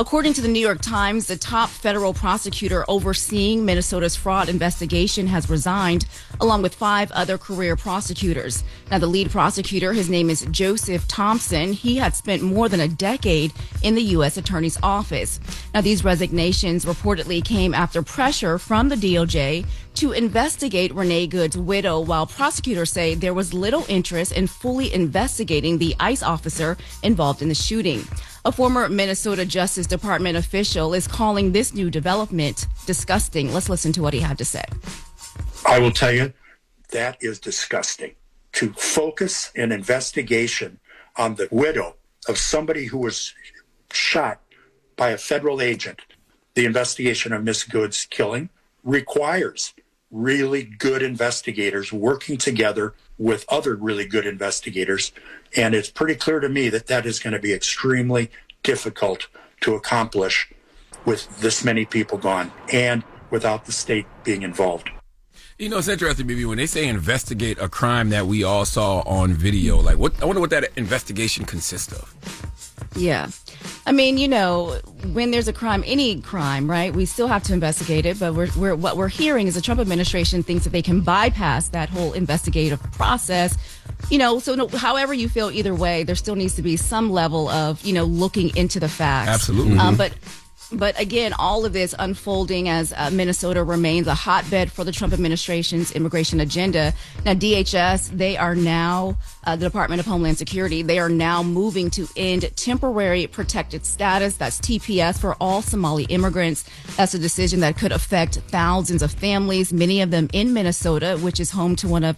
According to the New York Times, the top federal prosecutor overseeing Minnesota's fraud investigation has resigned, along with 5 other career prosecutors. Now, the lead prosecutor, his name is Joseph Thompson. He had spent more than a decade in the U.S. Attorney's Office. Now, these resignations reportedly came after pressure from the DOJ to investigate Renee Good's widow, while prosecutors say there was little interest in fully investigating the ICE officer involved in the shooting. A former Minnesota Justice Department official is calling this new development disgusting. Let's listen to what he had to say. I will tell you, that is disgusting. To focus an investigation on the widow of somebody who was shot by a federal agent, the investigation of Miss Good's killing requires really good investigators working together with other really good investigators. And it's pretty clear to me that that is going to be extremely difficult to accomplish with this many people gone and without the state being involved. You know, it's interesting, BB, when they say investigate a crime that we all saw on video, like I wonder what that investigation consists of. Yeah. I mean, you know, when there's a crime, any crime, right, we still have to investigate it. But what we're hearing is the Trump administration thinks that they can bypass that whole investigative process. You know, so however you feel either way, there still needs to be some level of, you know, looking into the facts. Absolutely. But again, all of this unfolding as Minnesota remains a hotbed for the Trump administration's immigration agenda. Now, DHS, they are now, the Department of Homeland Security, they are now moving to end temporary protected status. That's TPS for all Somali immigrants. That's a decision that could affect thousands of families, many of them in Minnesota, which is home to one of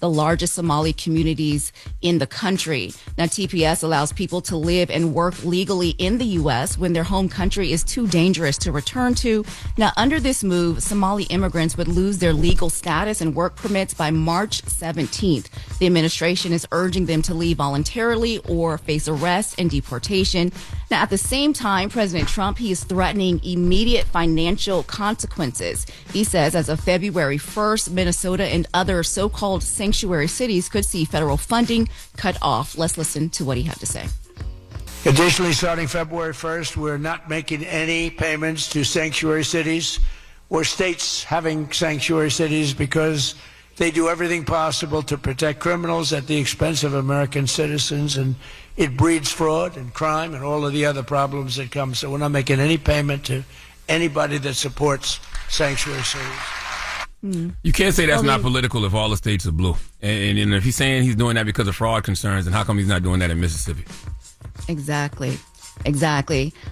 the largest Somali communities in the country. Now, TPS allows people to live and work legally in the U.S. when their home country is too dangerous to return to. Now, under this move, Somali immigrants would lose their legal status and work permits by March 17th. The administration is urging them to leave voluntarily or face arrest and deportation. Now, at the same time, President Trump, he is threatening immediate financial consequences. He says as of February 1st, Minnesota and other so-called sanctuary cities could see federal funding cut off. Let's listen to what he had to say. Additionally, starting February 1st, we're not making any payments to sanctuary cities or states having sanctuary cities because they do everything possible to protect criminals at the expense of American citizens, and it breeds fraud and crime and all of the other problems that come. So we're not making any payment to anybody that supports sanctuary cities. You can't say that's not political if all the states are blue. And if he's saying he's doing that because of fraud concerns, then how come he's not doing that in Mississippi? Exactly.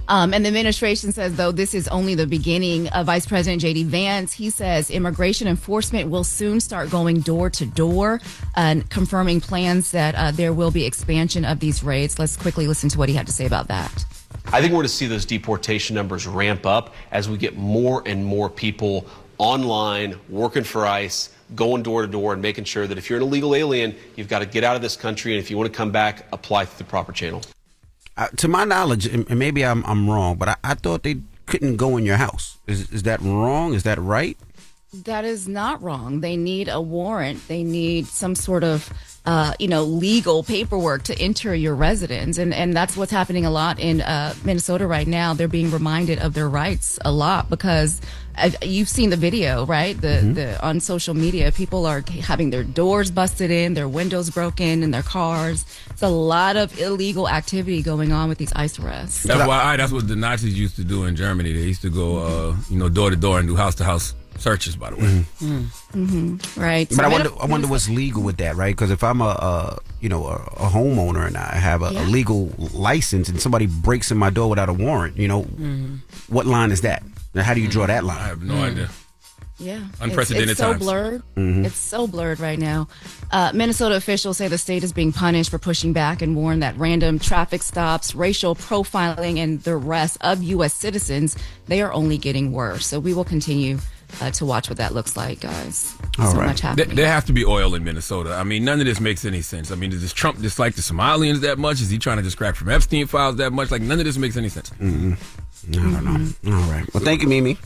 And the administration says, though, this is only the beginning. Vice President J.D. Vance, he says immigration enforcement will soon start going door to door and confirming plans that there will be expansion of these raids. Let's quickly listen to what he had to say about that. I think we're going to see those deportation numbers ramp up as we get more and more people online, working for ICE, going door to door and making sure that if you're an illegal alien, you've got to get out of this country. And if you want to come back, apply through the proper channel. To my knowledge, and maybe I'm wrong, but I thought they couldn't go in your house. Is that wrong? Is that right? That is not wrong. They need a warrant. They need some sort of, legal paperwork to enter your residence. And that's what's happening a lot in Minnesota right now. They're being reminded of their rights a lot because you've seen the video, right? The on social media, people are having their doors busted in, their windows broken in their cars. It's a lot of illegal activity going on with these ICE arrests. That's what the Nazis used to do in Germany. They used to go, door to door and do house to house searches, by the way. Right. But I wonder what's legal with that, right? Because if I'm a homeowner and I have a legal license and somebody breaks in my door without a warrant, what line is that? Now, how do you draw that line? I have no idea. Yeah. Unprecedented it's so times. blurred. It's so blurred right now. Minnesota officials say the state is being punished for pushing back and warn that random traffic stops, racial profiling, and the rest of U.S. citizens, they are only getting worse. So we will continue to watch what that looks like, guys. All so right. much happening. There has to be oil in Minnesota. I mean, none of this makes any sense. I mean, does Trump dislike the Somalians that much? Is he trying to distract from Epstein files that much? Like, none of this makes any sense. I don't know. All right. Well, thank you, Mimi.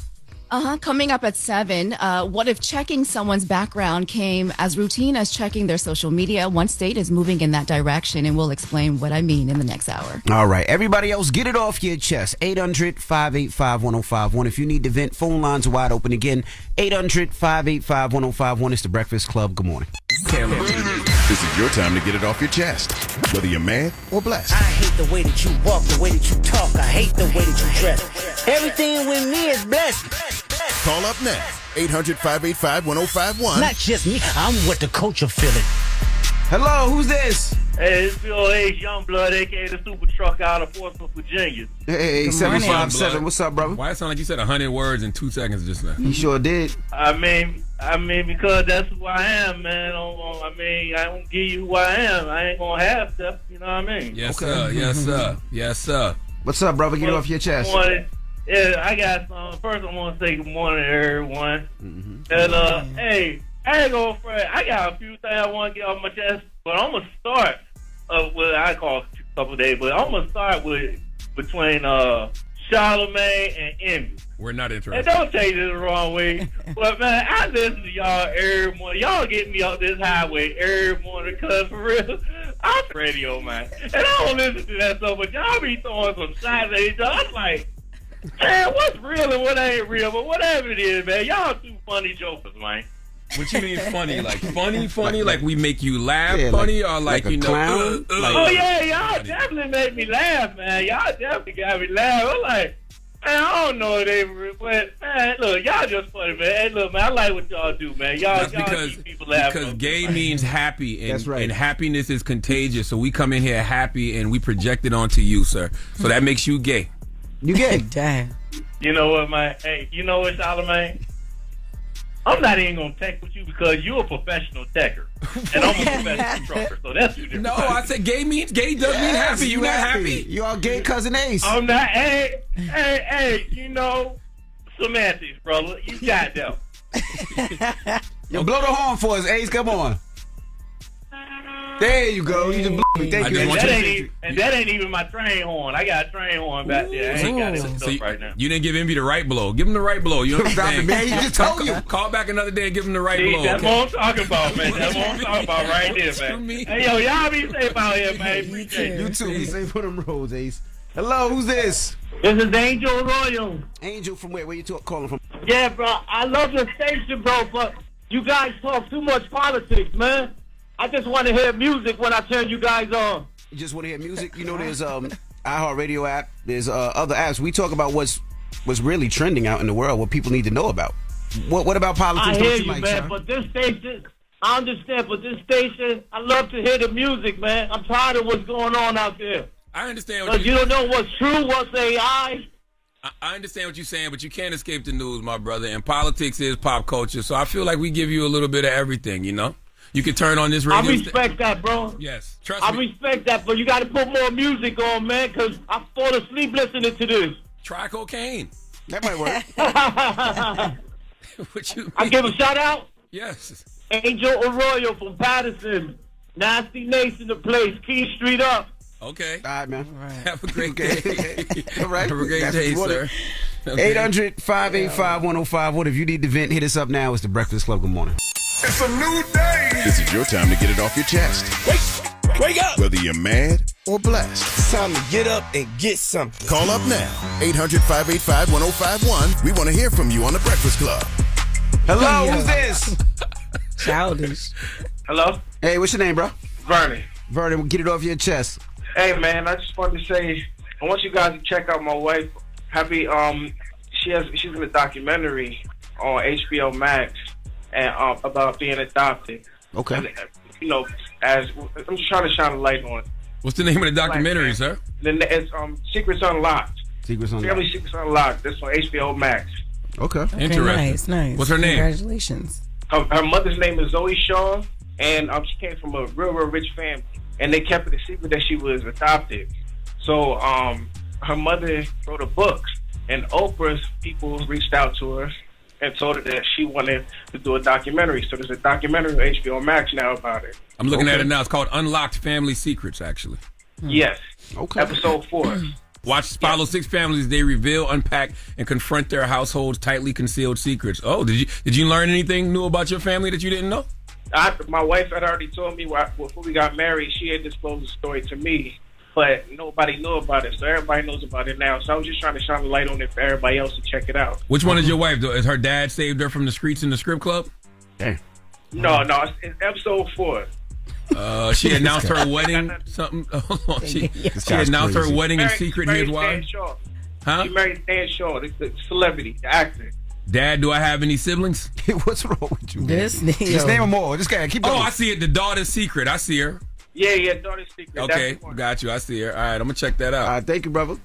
Coming up at 7, what if checking someone's background came as routine as checking their social media? One state is moving in that direction, and we'll explain what I mean in the next hour. All right. Everybody else, get it off your chest. 800-585-1051. If you need to vent, phone lines are wide open again. 800-585-1051. It's The Breakfast Club. Good morning. This is your time to get it off your chest, whether you're mad or blessed. I hate the way that you walk, the way that you talk. I hate the way that you dress. Everything with me is blessed. Call up now. 800-585-1051. Not just me. I'm what the culture feeling. Hello, who's this? Hey, it's Bill H. Youngblood, a.k.a. the Super Truck out of Portsmouth, Virginia. Hey, 757. What's up, brother? Why it sound like you said 100 words in 2 seconds just now? You sure did. I mean, because that's who I am, man. I don't give you who I am. I ain't gonna have stuff, you know what I mean? Yes, sir. Yes, sir. Yes, sir. What's up, brother? Get it off your chest. Yeah, I got some. First, I want to say good morning to everyone. And, hey, I ain't gonna fret. I got a few things I want to get off my chest, but I'm gonna start with I call it a couple of days, but I'm gonna start with between Charlamagne and Envy. We're not interested. And don't take this the wrong way, but man, I listen to y'all every morning. Y'all get me up this highway every morning, cause for real, I'm radio, man, and I don't listen to that stuff. But y'all be throwing some shots at each other. I'm like, man, what's real and what ain't real? But whatever it is, man, y'all too funny jokers, man. What you mean funny? Like funny? Like we make you laugh Yeah, funny? Or like you know... clown? Oh, yeah, y'all definitely made me laugh, man. Y'all definitely got me laugh. I'm like, man, I don't know if they were, but, man, look, y'all just funny, man. Hey, look, man, I like what y'all do, man. Y'all keep people laughing. Because gay means happy, and, That's right. and happiness is contagious. So we come in here happy, and we project it onto you, sir. So that makes you gay. You gay? Damn. You know what, man? Hey, you know what, Charlamagne? I'm not even going to tech with you because you're a professional techer. And I'm a professional trucker, so that's two different No, things. I said gay does mean happy. You not happy? You all gay, cousin Ace. I'm not. Hey, you know, semantics, brother. You got them. Yo, blow the horn for us, Ace. Come on. There you go. You just blew me. Thank you. That ain't even my train horn. I got a train horn back there. I ain't got it hooked up right now. You didn't give Envy the right blow. Give him the right blow. You understand? Man, he just told you. Call back another day and give him the right blow. That's what I'm talking about, man. That's what I'm talking about right there, man. Hey, yo, y'all be safe out here, man. Appreciate You too. Be safe for them roads, Ace. Hello, who's this? This is Angel Royal. Angel from where? Where you calling from? Yeah, bro. I love your station, bro, but you guys talk too much politics, man. I just want to hear music when I turn you guys on. You just want to hear music? You know, there's iHeartRadio app. There's other apps. We talk about what's really trending out in the world, what people need to know about. What about politics? I hear you, man, but this station, I understand, but this station, I love to hear the music, man. I'm tired of what's going on out there. I understand what you don't know what's true, what's AI. I understand what you're saying, but you can't escape the news, my brother. And politics is pop culture, so I feel like we give you a little bit of everything, you know? You can turn on this radio. I respect that, bro. Yes, trust me. I respect that, but you got to put more music on, man, because I fall asleep listening to this. Try cocaine. That might work. What you mean? I give a shout out. Yes. Angel Arroyo from Patterson. Nasty Nation, the place. Key Street up. Okay. All right, man. Have a great day. All right. Have a great That's day, what sir. 800-585-1051. If you need to vent, hit us up now. It's The Breakfast Club. Good morning. It's a new day. This is your time to get it off your chest, Wake up. whether you're mad or blessed. It's time to get up and get something. Call up now. 800-585-1051. We want to hear from you on The Breakfast Club. Hello, who's this? Childish. Hello? Hey, what's your name, bro? Vernon. Vernon, get it off your chest. Hey, man, I just wanted to say, I want you guys to check out my wife. She's in a documentary on HBO Max and about being adopted. Okay. And, you know, as I'm just trying to shine a light on it. What's the name of the documentary, sir? It's Secrets Unlocked. Secrets Unlocked. Family Secrets Unlocked. That's on HBO Max. Okay. Interesting. Nice. What's her name? Congratulations. Her mother's name is Zoe Shaw, and she came from a real rich family, and they kept it a secret that she was adopted. So her mother wrote a book, and Oprah's people reached out to her and told her that she wanted to do a documentary. So there's a documentary on HBO Max now about it. I'm looking at it now. It's called Unlocked Family Secrets, actually. Yes. Okay. Episode 4. Follow 6 families. They reveal, unpack, and confront their household's tightly concealed secrets. Oh, did you learn anything new about your family that you didn't know? My wife had already told me before we got married. She had disclosed the story to me, but nobody knew about it. So everybody knows about it now. So I was just trying to shine a light on it for everybody else to check it out. Which one is your wife? Is her dad saved her from the streets in the strip club? Hey. No, it's episode 4. She announced her wedding. Something. She announced her wedding in secret. Here's why. Huh? She married Dan Shaw, the celebrity, the actor. Dad, do I have any siblings? What's wrong with you? Just name them all. Just keep going. Oh, I see it. The daughter's secret. I see her. Yeah, daughter's secret. Okay, got you. I see her. All right, I'm gonna check that out. All right, thank you, brother.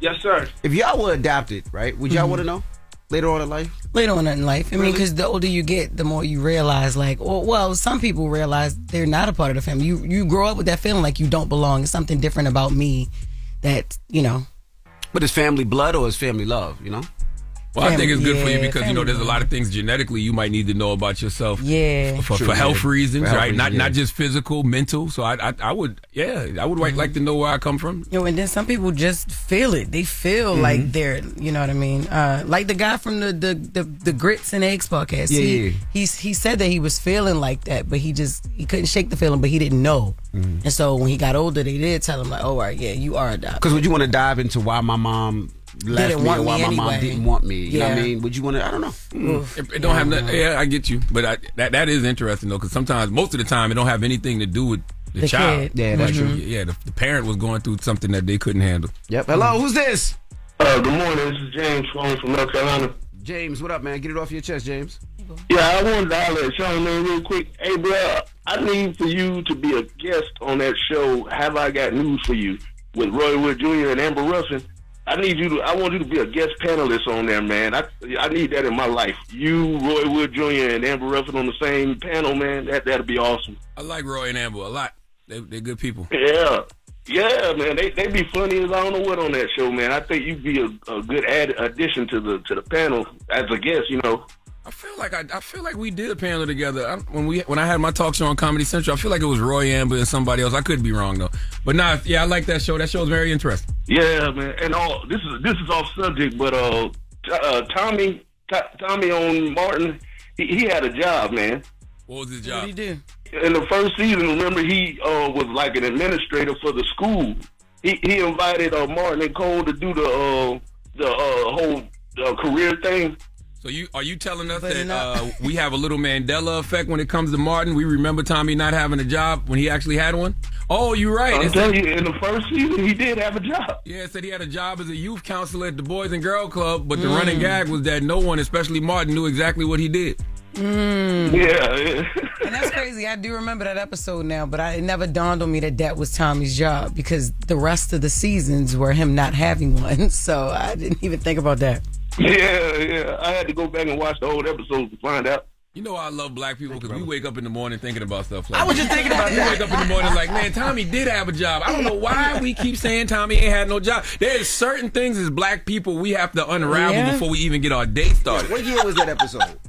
Yes, sir. If y'all were adopted, right? Would y'all want to know later on in life? Later on in life. I mean, because the older you get, the more you realize, like, well, some people realize they're not a part of the family. You grow up with that feeling like you don't belong. It's something different about me that, you know. But is family blood or is family love, you know? Well, I think it's good for you because, you know, there's a lot of things genetically you might need to know about yourself. Yeah. For health reasons, right? Not just physical, mental. So I would like to know where I come from. And then some people just feel it. They feel like they're, you know what I mean? Like the guy from the Grits and Eggs podcast. He said that he was feeling like that, but he couldn't shake the feeling, but he didn't know. And so when he got older, they did tell him like, oh, all right, yeah, you are adopted. Because would you want to dive into why my mom left me or why my mom didn't want me? You know what I mean? Would you want to? I don't know. It don't have nothing. Yeah, I get you, but that is interesting though, because sometimes, most of the time, it don't have anything to do with the child. Kid. Yeah, that's true. Yeah, the parent was going through something that they couldn't handle. Yep. Hello, who's this? Good morning. This is James calling from North Carolina. James, what up, man? Get it off your chest, James. Yeah, I wanted to holler at Charlamagne real quick. Hey, bro, I need for you to be a guest on that show. Have I Got News for You with Roy Wood Jr. and Amber Ruffin? I want you to be a guest panelist on there, man. I need that in my life. You, Roy Wood Jr. and Amber Ruffin on the same panel, man. That'd be awesome. I like Roy and Amber a lot. They're good people. Yeah, man. They be funny as I don't know what on that show, man. I think you'd be a good addition to the panel as a guest, you know. I feel like we did a panel together when I had my talk show on Comedy Central. I feel like it was Roy, Amber, and somebody else. I could be wrong though, but I like that show. That show is very interesting. Yeah, man. And this is off subject, but Tommy on Martin, he had a job, man. What was his job? What did he do? In the first season, remember he was like an administrator for the school. He invited Martin and Cole to do the whole career thing. So are you telling us that we have a little Mandela effect when it comes to Martin? We remember Tommy not having a job when he actually had one? Oh, you're right. I'm telling you, in the first season, he did have a job. Yeah, it said he had a job as a youth counselor at the Boys and Girl Club, but the running gag was that no one, especially Martin, knew exactly what he did. Yeah. And that's crazy. I do remember that episode now, but it never dawned on me that was Tommy's job because the rest of the seasons were him not having one. So I didn't even think about that. Yeah. I had to go back and watch the old episodes to find out. You know I love black people because we wake up in the morning thinking about stuff like I was just thinking about that. We wake up in the morning like, man, Tommy did have a job. I don't know why we keep saying Tommy ain't had no job. There's certain things as black people we have to unravel before we even get our day started. What year was that episode?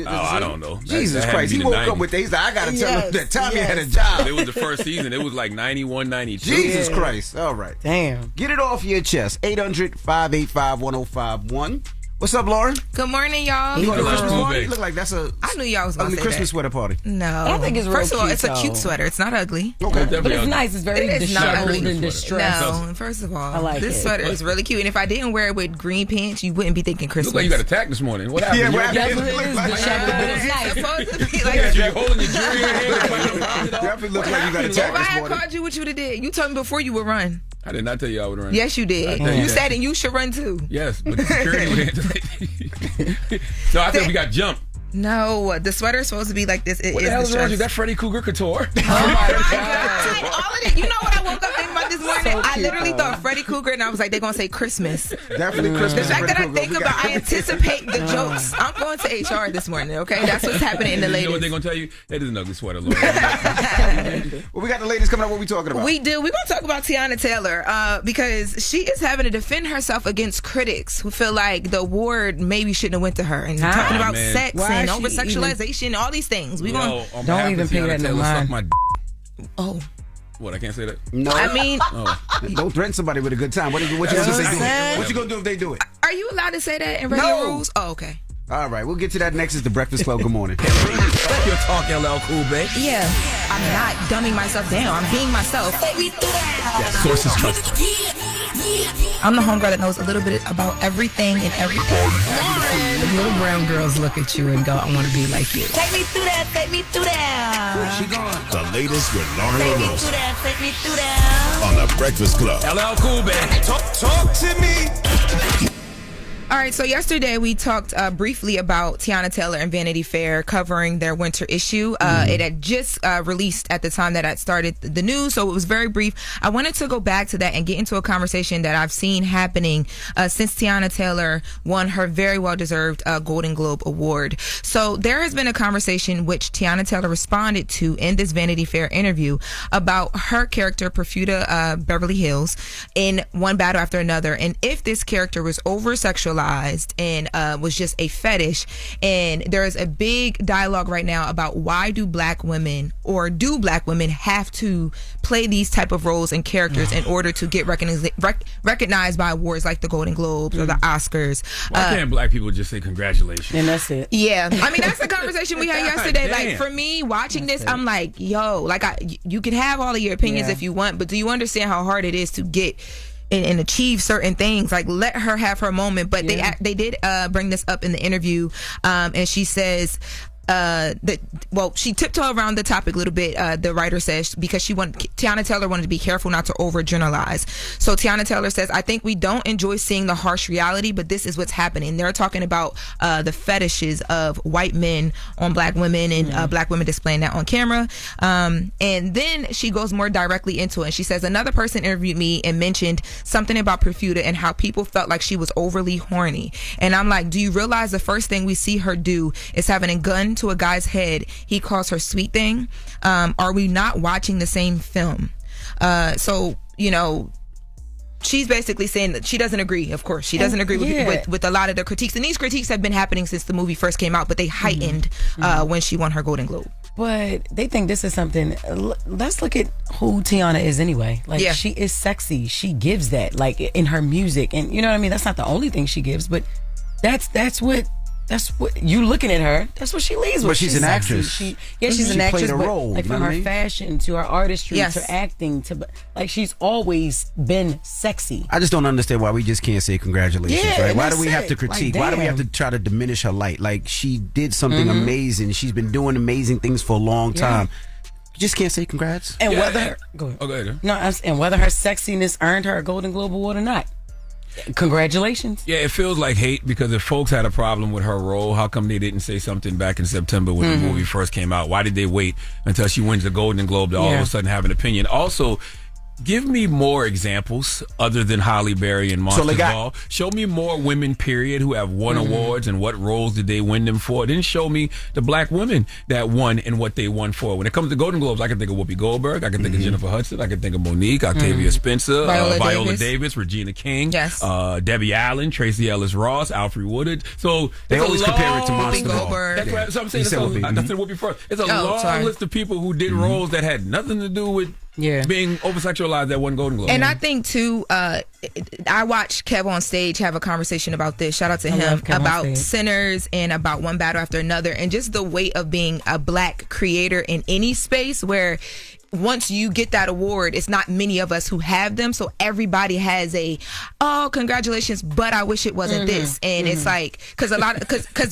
I don't know. Jesus Christ. He woke up with that. He's like, I got to tell him that Tommy had a job. It was the first season. It was like 91, 92. Jesus Christ. All right. Damn. Get it off your chest. 800-585-1051. What's up, Loren? Good morning, y'all. You going to Christmas party? You look like that's a I knew y'all was going to say Christmas sweater party. No. I think it's real First of all, cute, it's a cute sweater. It's not ugly. Okay. But it's nice. It's very disheveled and distressed. No, first of all, I like this it. sweater is really cute. And if I didn't wear it with green pants, you wouldn't be thinking Christmas. Look like you got attacked this morning. What happened? Yeah, what happened? That's what it is. Disheveled. It's It's nice. supposed to be like You holding your jewelry in your hand. Definitely looks like you got if attacked I this had morning. called you, what you would have did? You told me before you would run. I did not tell you I would run. Yes, you did. You said it. You should run too. Yes, but the security So I think we got jumped. No, the sweater is supposed to be like this. It What the is hell is wrong? distressed. Is that Freddy Cougar Couture? Oh my God. All of it. You know what I woke up thinking about this morning? So I cute. literally thought Freddy Cougar, and I was like, they're going to say Christmas. Definitely Christmas. The fact that I Freddy think Cougar. about, I anticipate the jokes. I'm going to HR this morning, okay? That's what's happening in the You know what ladies. they're going to tell you? That is an ugly sweater, Lord. Well, we got the ladies coming up. What we talking about? We do. We're going to talk about Teyana Taylor because she is having to defend herself against critics who feel like the award maybe shouldn't have went to her and talking about man. sex Why and is she over-sexualization, all these things. We Yo, going on Don't behalf even of pay Teyana that no Taylor, mind. suck my Oh. What, I can't say that? No. I mean, don't threaten somebody with a good time. What you gonna do if they do it? What you gonna do if they do it? are you allowed to say that in radio rules? Oh, okay. All right, we'll get to that next. Is the Breakfast Club. Good morning. You're talking LL Cool, babe. Yeah, I'm not dumbing myself down. I'm being myself. That sources trust. I'm the homegirl that knows a little bit about everything and everything. The little brown girls look at you and go, I want to be like you. Take me through that, take me through that. She gone. The latest with Loren Take me through LoRosa that, take me through that. on the Breakfast Club. LL Cool, babe. Talk to me. All right, so yesterday we talked briefly about Teyana Taylor and Vanity Fair covering their winter issue. It had just released at the time that I started the news, so it was very brief. I wanted to go back to that and get into a conversation that I've seen happening since Teyana Taylor won her very well-deserved Golden Globe Award. So there has been a conversation which Teyana Taylor responded to in this Vanity Fair interview about her character, Perfuda Beverly Hills, in One Battle After Another, and if this character was over-sexualized and was just a fetish. And there is a big dialogue right now about why do black women have to play these type of roles and characters in order to get recognized by awards like the Golden Globes or the Oscars. Why can't black people just say congratulations? And that's it. Yeah, I mean, that's the conversation we had yesterday. Damn. Like, for me, watching this, I'm like, yo, like, you can have all of your opinions if you want, but do you understand how hard it is to get and achieve certain things? Like, let her have her moment. But they did bring this up in the interview, and she says she tiptoed around the topic a little bit. The writer says because Teyana Taylor wanted to be careful not to overgeneralize. So Teyana Taylor says, I think we don't enjoy seeing the harsh reality, but this is what's happening. They're talking about the fetishes of white men on black women and black women displaying that on camera. And then she goes more directly into it. And she says, another person interviewed me and mentioned something about Perfuda and how people felt like she was overly horny. And I'm like, do you realize the first thing we see her do is having a gun to a guy's head? He calls her sweet thing. Are we not watching the same film? So, she's basically saying that she doesn't agree. Of course, she doesn't agree with a lot of the critiques. And these critiques have been happening since the movie first came out, but they heightened when she won her Golden Globe. But they think this is something. Let's look at who Teyana is anyway. Like, she is sexy. She gives that, like, in her music. And you know what I mean? That's not the only thing she gives, but that's what you looking at her. That's what she leads with. But she's an actress. She's an actress. But role, like, from her fashion to her artistry to acting to, like, she's always been sexy. I just don't understand why we just can't say congratulations. Right? Why do we have to critique? Like, why do we have to try to diminish her light? Like, she did something amazing. She's been doing amazing things for a long time. You just can't say congrats. And whether and whether her sexiness earned her a Golden Globe Award or not. Congratulations. Yeah, it feels like hate because if folks had a problem with her role, how come they didn't say something back in September when the movie first came out? Why did they wait until she wins the Golden Globe to all of a sudden have an opinion? Also, give me more examples other than Halle Berry and Monsters Ball. Show me more women, period, who have won awards and what roles did they win them for. Then show me the black women that won and what they won for. When it comes to Golden Globes, I can think of Whoopi Goldberg, I can think of Jennifer Hudson, I can think of Monique, Octavia Spencer, Viola Davis, Regina King, Debbie Allen, Tracy Ellis Ross, Alfred Woodard. So they always compare it to Monsters Ball. That's what I'm saying. I said Whoopi first. It's a long list of people who did roles that had nothing to do with being over-sexualized that one Golden Globe. And I think, too, I watched Kev on stage have a conversation about this. Shout out to him about Sinners and about One Battle After Another, and just the weight of being a black creator in any space where once you get that award, it's not many of us who have them, so everybody has congratulations, but I wish it wasn't this. And it's like, because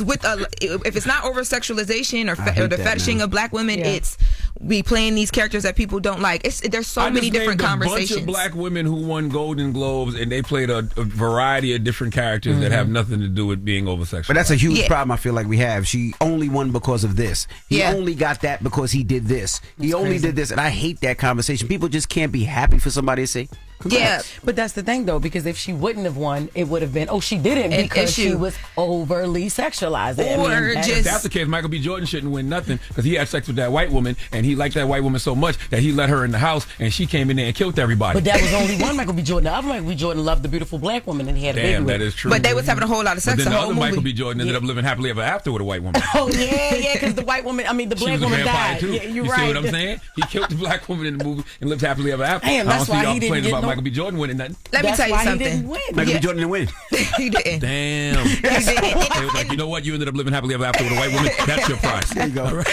with if it's not over sexualization or the fetishing of black women, it's we playing these characters that people don't like. There's so many different conversations. A bunch of black women who won Golden Globes, and they played a variety of different characters that have nothing to do with being over-sexualized. But that's a huge problem I feel like we have. She only won because of this. He only got that because he did this. He only did this, and I hate that conversation. People just can't be happy for somebody to say, Yeah, but that's the thing though, because if she wouldn't have won, it would have been, she didn't because she was overly sexualized. Or if that's the case, Michael B. Jordan shouldn't win nothing because he had sex with that white woman and he liked that white woman so much that he let her in the house and she came in there and killed everybody. But that was only one Michael B. Jordan. The other Michael B. Jordan loved the beautiful black woman and he had a baby with. That is true. But they was having a whole lot of sex. But then the the other movie. Michael B. Jordan ended up living happily ever after with a white woman. Oh yeah, because the white woman, the She black was a woman vampire died. too. Yeah, you're you right. see what I'm saying? He killed the black woman in the movie and lived happily ever after. Damn, that's I don't see why y'all he didn't complaining get about no- Michael B. Jordan winning nothing. Let me tell you something. He didn't win. Michael B. Jordan didn't win. He didn't. Damn. He didn't. They was like, you know what? You ended up living happily ever after with a white woman. That's your prize. There you go. All right.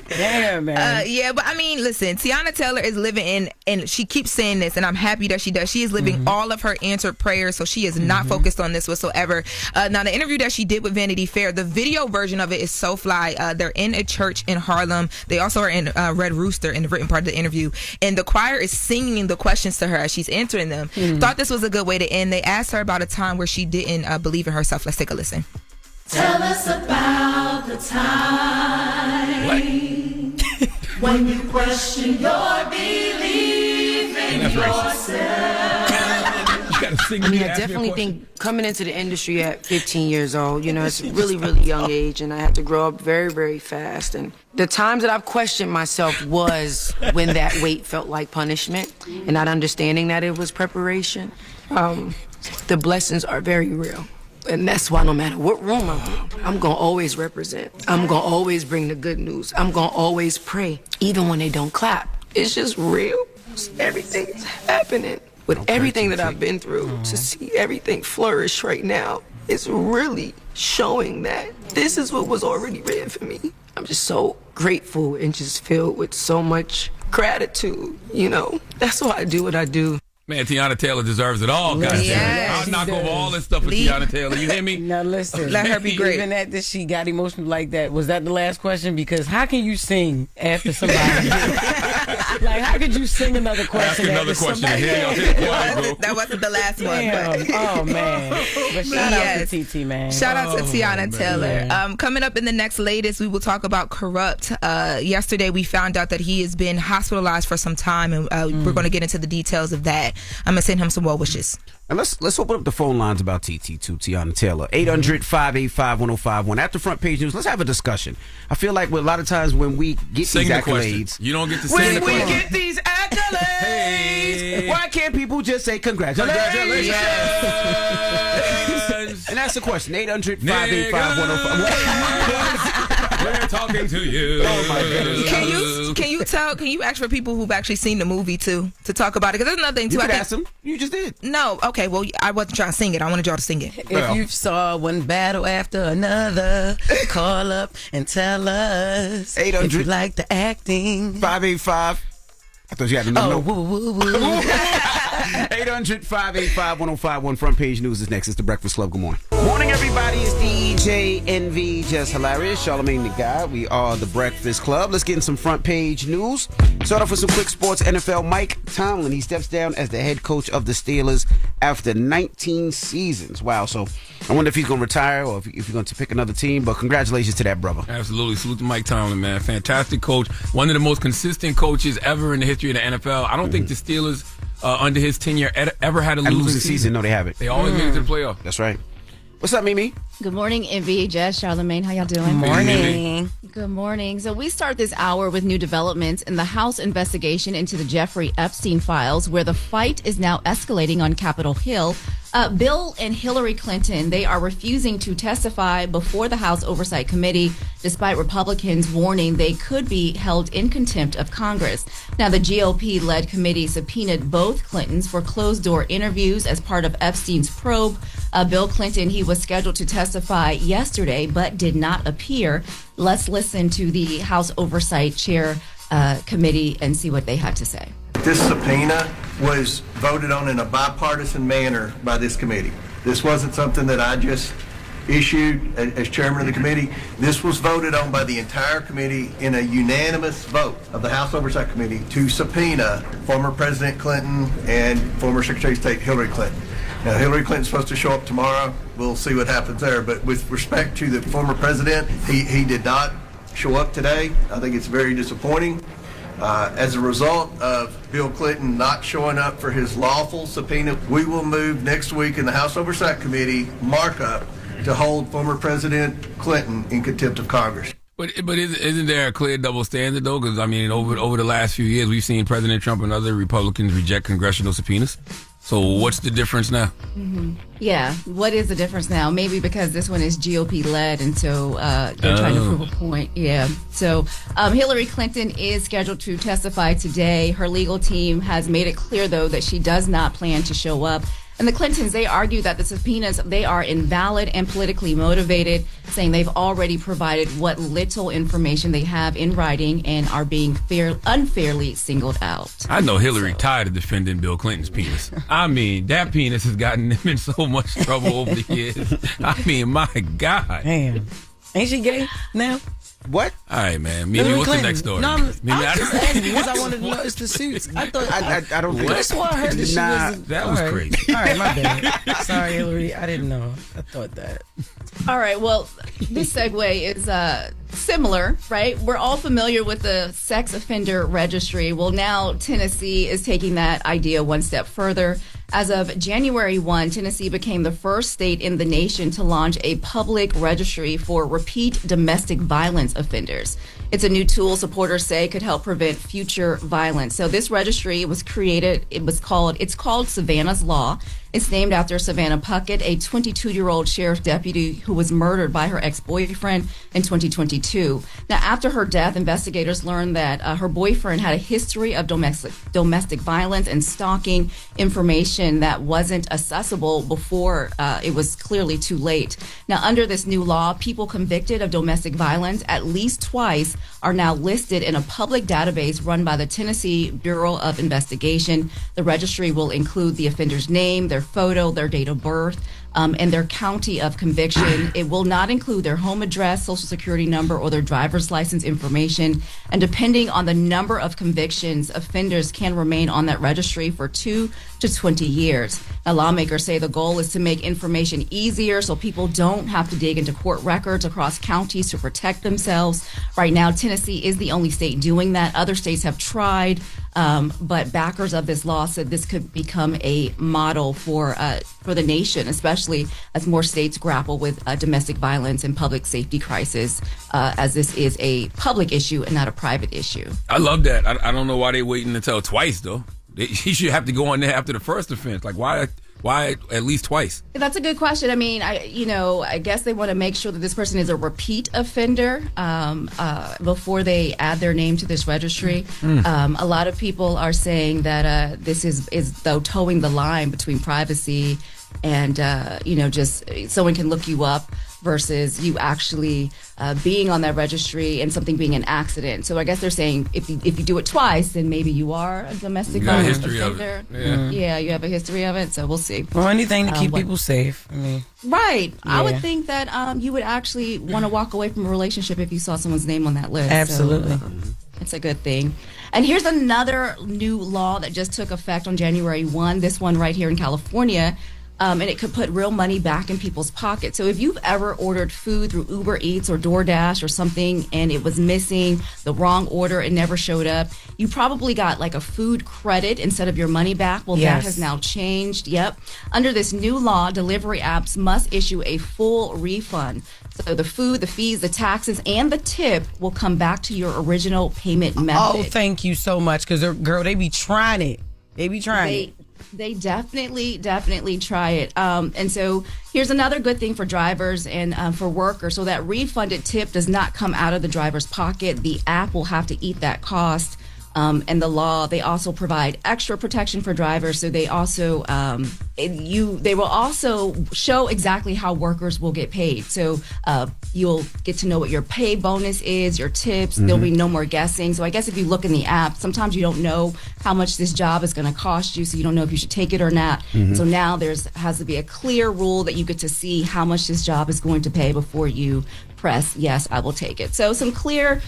Damn, man. Yeah, but I mean, listen, Teyana Taylor is living in, and she keeps saying this, and I'm happy that she does. She is living all of her answered prayers, so she is not focused on this whatsoever. Now, the interview that she did with Vanity Fair, the video version of it is so fly. They're in a church in Harlem. They also are in Red Rooster in the written part of the interview, and the choir is singing the questions to her as she's answering them. Thought this was a good way to end. They asked her about a time where she didn't believe in herself. Let's take a listen. Tell us about the time when you question your belief in yourself. I mean, I definitely think coming into the industry at 15 years old, it's a really, really young age, and I had to grow up very, very fast. And the times that I've questioned myself was when that weight felt like punishment and not understanding that it was preparation. The blessings are very real. And that's why no matter what room I'm going to always represent. I'm going to always bring the good news. I'm going to always pray, even when they don't clap. It's just real. Everything is happening. With everything that I've been through, to see everything flourish right now, it's really showing that this is what was already written for me. I'm just so grateful and just filled with so much gratitude, That's why I do what I do. Man, Teyana Taylor deserves it all, guys. Yes, I'll knock over all this stuff for Teyana Taylor. You hear me? Now listen, Let her be great. Even after she got emotional like that, was that the last question? Because how can you sing after somebody? Like, how could you sing another question? Ask another after question. somebody? That wasn't the last one. Damn. But. Oh man! But shout out to TT, man. Shout out to Teyana Taylor. Yeah. Coming up in the next latest, we will talk about Corrupt. Yesterday, we found out that he has been hospitalized for some time, and we're going to get into the details of that. I'm gonna send him some well wishes. And let's open up the phone lines about TT to Teyana Taylor. 800-585-1051. After Front Page News, let's have a discussion. I feel like a lot of times when we get Sing these the accolades, question. You don't get to sing the when we question. get these accolades, why can't people just say congratulations? And that's the question. 800-585-1051. We're talking to you. Oh my goodness. Can you ask for people who've actually seen the movie too to talk about it? Because there's another thing too. You could ask them. You just did. No, okay. Well, I wasn't trying to sing it. I wanted y'all to sing it. If you saw one battle after another, call up and tell us. 800 if you like the acting. 585. I thought you had another Oh, note. woo, woo, woo. 800-585-1051. Front Page News is next. It's the Breakfast Club. Good morning. Morning, everybody. It's DJ NV, Jess Hilarious, Charlamagne the Guy. We are the Breakfast Club. Let's get in some Front Page News. Start off with some quick sports. NFL Mike Tomlin, he steps down as the head coach of the Steelers after 19 seasons. Wow. So I wonder if he's going to retire or if he's going to pick another team. But congratulations to that brother. Absolutely. Salute to Mike Tomlin, man. Fantastic coach. One of the most consistent coaches ever in the history of the NFL. I don't think the Steelers, under his tenure, ever had a losing season. No, they haven't. They always made it to the playoff. That's right. What's up, Mimi? Good morning, MV, Jess, Charlamagne. How y'all doing? Morning. Good morning. So we start this hour with new developments in the House investigation into the Jeffrey Epstein files, where the fight is now escalating on Capitol Hill. Bill and Hillary Clinton, they are refusing to testify before the House Oversight Committee, despite Republicans warning they could be held in contempt of Congress. Now, the GOP-led committee subpoenaed both Clintons for closed-door interviews as part of Epstein's probe. Bill Clinton, he was scheduled to testify yesterday, but did not appear. Let's listen to the House Oversight Chair Committee and see what they had to say. This subpoena was voted on in a bipartisan manner by this committee. This wasn't something that I just issued as chairman of the committee. This was voted on by the entire committee in a unanimous vote of the House Oversight Committee to subpoena former President Clinton and former Secretary of State Hillary Clinton. Now, Hillary Clinton's supposed to show up tomorrow. We'll see what happens there. But with respect to the former president, he did not show up today. I think it's very disappointing. As a result of Bill Clinton not showing up for his lawful subpoena, we will move next week in the House Oversight Committee markup to hold former President Clinton in contempt of Congress. But isn't there a clear double standard, though? Because, I mean, over the last few years, we've seen President Trump and other Republicans reject congressional subpoenas. So what's the difference now? Mm-hmm. Yeah, what is the difference now? Maybe because this one is GOP-led, and so they're trying to prove a point. Yeah. So Hillary Clinton is scheduled to testify today. Her legal team has made it clear, though, that she does not plan to show up. And the Clintons, they argue that the subpoenas, they are invalid and politically motivated, saying they've already provided what little information they have in writing and are being unfairly singled out. I know Hillary tired of defending Bill Clinton's penis. I mean, that penis has gotten him in so much trouble over the years. I mean, my God. Damn. Ain't she gay now? What? All right, man. Mimi, what's the next story? No, I was just asking because I wanted to know it's the suits. I thought I don't think that's why I heard that she was. That was crazy. All right, my bad. Sorry, Hillary. I didn't know. I thought that. All right, well, this segue is similar, right? We're all familiar with the sex offender registry. Well, now Tennessee is taking that idea one step further. As of January 1, Tennessee became the first state in the nation to launch a public registry for repeat domestic violence offenders. It's a new tool supporters say could help prevent future violence. So this registry was created. It's called Savannah's Law. It's named after Savannah Puckett, a 22-year-old sheriff deputy who was murdered by her ex-boyfriend in 2022. Now, after her death, investigators learned that her boyfriend had a history of domestic violence and stalking, information that wasn't accessible before it was clearly too late. Now, under this new law, people convicted of domestic violence at least twice are now listed in a public database run by the Tennessee Bureau of Investigation. The registry will include the offender's name, their photo, their date of birth, and their county of conviction. It will not include their home address, social security number, or their driver's license information. And depending on the number of convictions, offenders can remain on that registry for 2 to 20 years. Now, lawmakers say the goal is to make information easier so people don't have to dig into court records across counties to protect themselves. Right now, Tennessee is the only state doing that. Other states have tried, but backers of this law said this could become a model for the nation, especially as more states grapple with domestic violence and public safety crisis, as this is a public issue and not a private issue. I love that. I don't know why they're waiting until twice, though. He should have to go on there after the first offense. Like, why at least twice? That's a good question. I mean, I guess they want to make sure that this person is a repeat offender before they add their name to this registry. A lot of people are saying that this is though towing the line between privacy and just someone can look you up versus you actually being on that registry and something being an accident. So I guess they're saying if you do it twice, then maybe you are a domestic violence offender. Yeah, you have a history of it. So we'll see. Well, anything to keep people safe. I mean, right. Yeah. I would think that you would actually want to walk away from a relationship if you saw someone's name on that list. Absolutely. So, it's a good thing. And here's another new law that just took effect on January 1. This one right here in California. And it could put real money back in people's pockets. So if you've ever ordered food through Uber Eats or DoorDash or something and it was missing, the wrong order, it never showed up, you probably got like a food credit instead of your money back. Well, Yes. that has now changed. Yep. Under this new law, delivery apps must issue a full refund. So the food, the fees, the taxes, and the tip will come back to your original payment method. Oh, thank you so much. Because, girl, they be trying it. They be trying it. They definitely try it. And so here's another good thing for drivers and for workers. So that refunded tip does not come out of the driver's pocket. The app will have to eat that cost. And the law, they also provide extra protection for drivers. So they also they will also show exactly how workers will get paid. So you'll get to know what your pay bonus is, your tips. There'll be no more guessing. So I guess if you look in the app, sometimes you don't know how much this job is going to cost you, so you don't know if you should take it or not. So now has to be a clear rule that you get to see how much this job is going to pay before you press yes, I will take it. So some clear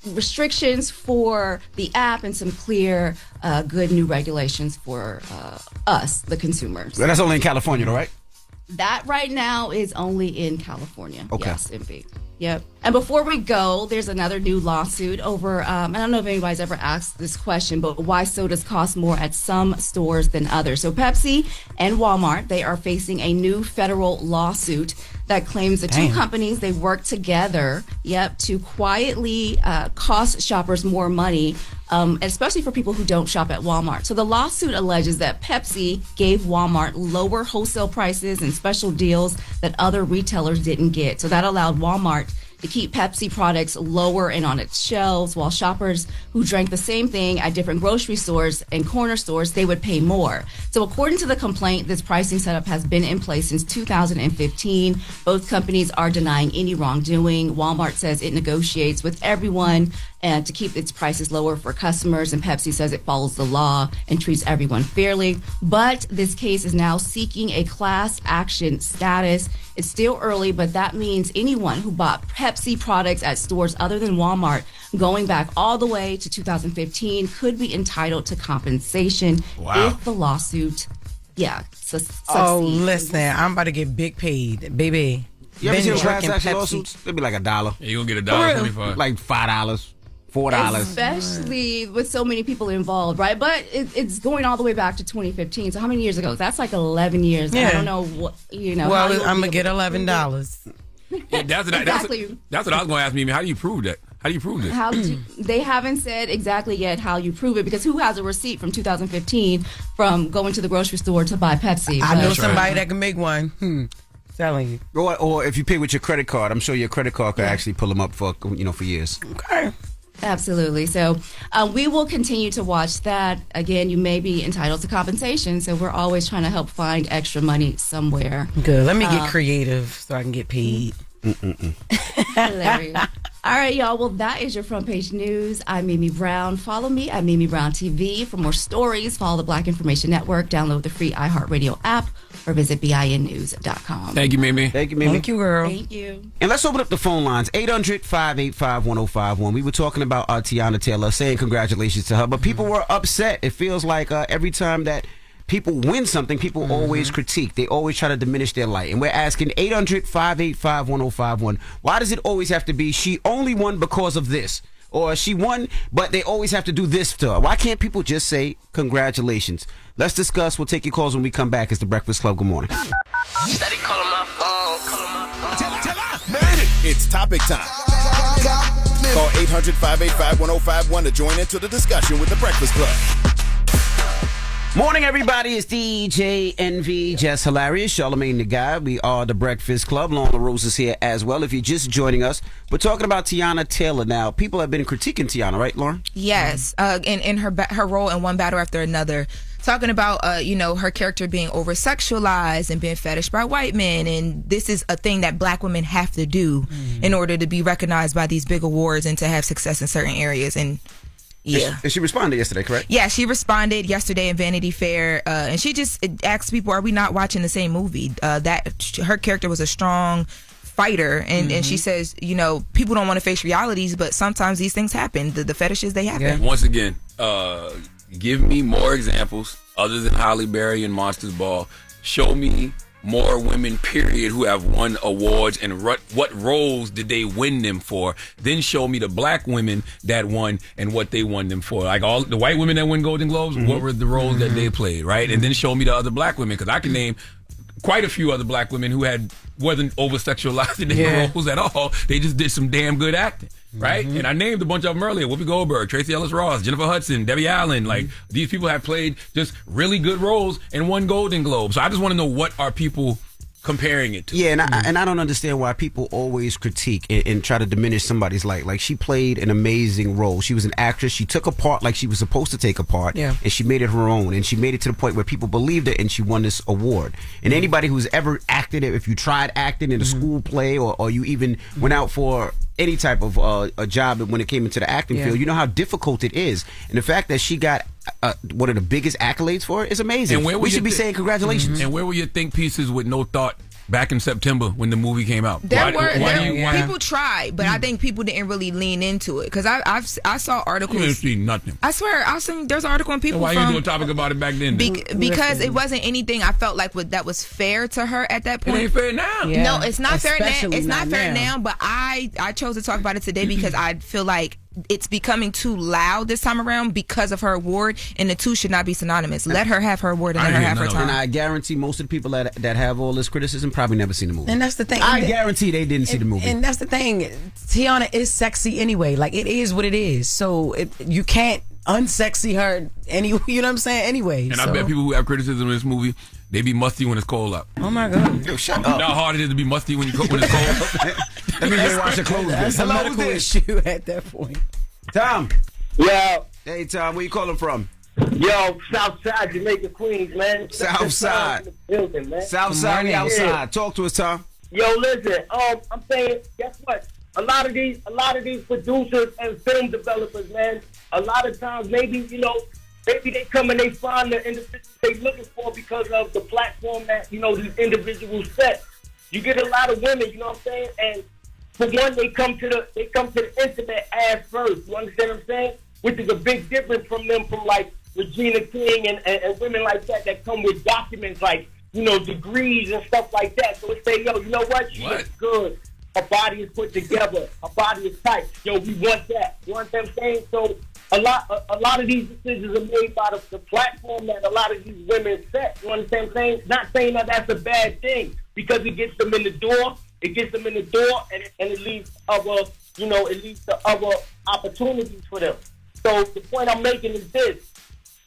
restrictions for the app and some clear good new regulations for us, the consumers. Well, that's only in California, though, right? That right now is only in California. Okay. Yes, MB. Yep. And before we go, there's another new lawsuit over, I don't know if anybody's ever asked this question, but why sodas cost more at some stores than others. So Pepsi and Walmart, they are facing a new federal lawsuit that claims the two companies, they work together, to quietly cost shoppers more money, especially for people who don't shop at Walmart. So the lawsuit alleges that Pepsi gave Walmart lower wholesale prices and special deals that other retailers didn't get. So that allowed Walmart to keep Pepsi products lower and on its shelves, while shoppers who drank the same thing at different grocery stores and corner stores, they would pay more. So according to the complaint, this pricing setup has been in place since 2015. Both companies are denying any wrongdoing. Walmart says it negotiates with everyone and to keep its prices lower for customers, and Pepsi says it follows the law and treats everyone fairly. But this case is now seeking a class action status. It's still early, but that means anyone who bought Pepsi products at stores other than Walmart going back all the way to 2015 could be entitled to compensation if the lawsuit, succeeds. Oh, listen, I'm about to get big paid, baby. You ever Been see class drinking action Pepsi. lawsuits? They'd be like $1. Yeah, you gonna get $1.25. Like $5, $4. Especially with so many people involved, right? But it's going all the way back to 2015. So how many years ago? That's like 11 years. Yeah. I don't know what, Well, I'm going to get $11. Yeah, that's what I was going to ask, Mimi. How do you prove that? How do you prove this? They haven't said exactly yet how you prove it, because who has a receipt from 2015 from going to the grocery store to buy Pepsi? I know somebody that can make one. Telling you. Or if you pay with your credit card, I'm sure your credit card could actually pull them up for years. Okay. Absolutely. So we will continue to watch that. Again, you may be entitled to compensation, so we're always trying to help find extra money somewhere. Good. Let me get creative so I can get paid. Hilarious. All right, y'all. Well, that is your front page news. I'm Mimi Brown. Follow me at Mimi Brown TV for more stories. Follow the Black Information Network. Download the free iHeartRadio app or visit BINnews.com. Thank you, Mimi. Thank you, Mimi. Thank you, girl. Thank you. And let's open up the phone lines. 800-585-1051. We were talking about Teyana Taylor, saying congratulations to her, but people were upset. It feels like every time that people win something, people always critique. They always try to diminish their light. And we're asking 800-585-1051. Why does it always have to be she only won because of this? Or she won, but they always have to do this to her. Why can't people just say congratulations? Let's discuss. We'll take your calls when we come back. It's the Breakfast Club. Good morning. Steady calling my phone. It's topic time. Call 800-585-1051 to join into the discussion with the Breakfast Club. Morning, everybody. It's DJ NV, Jess Hilarious, Charlamagne the Guy. We are the Breakfast Club. Loren LoRosa is here as well. If you're just joining us, we're talking about Teyana Taylor. Now, people have been critiquing Teyana, right, Loren? Yes, in her role in one battle after another, talking about her character being over sexualized and being fetishized by white men, and this is a thing that black women have to do in order to be recognized by these big awards and to have success in certain areas. And And she responded yesterday, correct? Yeah, she responded yesterday in Vanity Fair, and she just asked people, "Are we not watching the same movie?" That her character was a strong fighter, and she says, people don't want to face realities, but sometimes these things happen. The fetishes, they happen. Yeah. Once again, give me more examples other than Halle Berry and Monsters Ball. Show me more women, period, who have won awards, and what roles did they win them for? Then show me the black women that won and what they won them for. Like all the white women that win Golden Globes, what were the roles that they played, right? And then show me the other black women, because I can name quite a few other black women who wasn't over-sexualized in their roles at all. They just did some damn good acting, right? And I named a bunch of them earlier. Whoopi Goldberg, Tracy Ellis Ross, Jennifer Hudson, Debbie Allen. Like, these people have played just really good roles and won Golden Globe. So I just want to know, what are people comparing it to? Yeah, and I don't understand why people always critique and try to diminish somebody's light. Like, she played an amazing role. She was an actress. She took a part like she was supposed to take a part, and she made it her own. And she made it to the point where people believed it, and she won this award. And anybody who's ever acted, if you tried acting in a school play, or you even went out for any type of a job when it came into the acting field, you know how difficult it is. And the fact that she got one of the biggest accolades for it is amazing. And we should be saying congratulations. And where were your think pieces with no thought back in September when the movie came out? People tried, but I think people didn't really lean into it because I saw articles. You didn't see nothing. I swear, there's an article on people. Why you do a topic about it back then? Because it wasn't anything I felt like that was fair to her at that point. It ain't fair now. Yeah. No, it's not fair now. It's not fair now. But I chose to talk about it today because I feel like it's becoming too loud this time around because of her award, and the two should not be synonymous. Let her have her award and let her have her time. And I guarantee most of the people that have all this criticism probably never seen the movie. And that's the thing. I guarantee they didn't see the movie. And that's the thing. Teyana is sexy anyway. Like, it is what it is. So you can't unsexy her you know what I'm saying? Anyway. And I bet people who have criticism of this movie, they be musty when it's cold out. Oh my God. Yo, shut up. You know how hard it is to be musty when it's cold? That means they wash their clothes. That's a medical issue at that point. Tom. Yo. Hey, Tom, where you calling from? Yo, Southside, Jamaica, Queens, man. Southside. Building, man. Southside, we outside. Talk to us, Tom. Yo, listen. I'm saying, guess what? A lot of these producers and film developers, man. A lot of times, maybe they come and they find the individuals they looking for because of the platform that these individuals set. You get a lot of women, you know what I'm saying, and for one, they come to the internet ass first. You understand what I'm saying? Which is a big difference from like Regina King and women like that come with documents like degrees and stuff like that. So it's say, yo, you know what? She looks good. Her body is put together. Her body is tight. Yo, we want that. You know what I'm saying? So a lot of these decisions are made by the platform that a lot of these women set. You understand what I'm saying? Not saying that that's a bad thing because it gets them in the door. It gets them in the door, and it leads to other opportunities for them. So the point I'm making is this: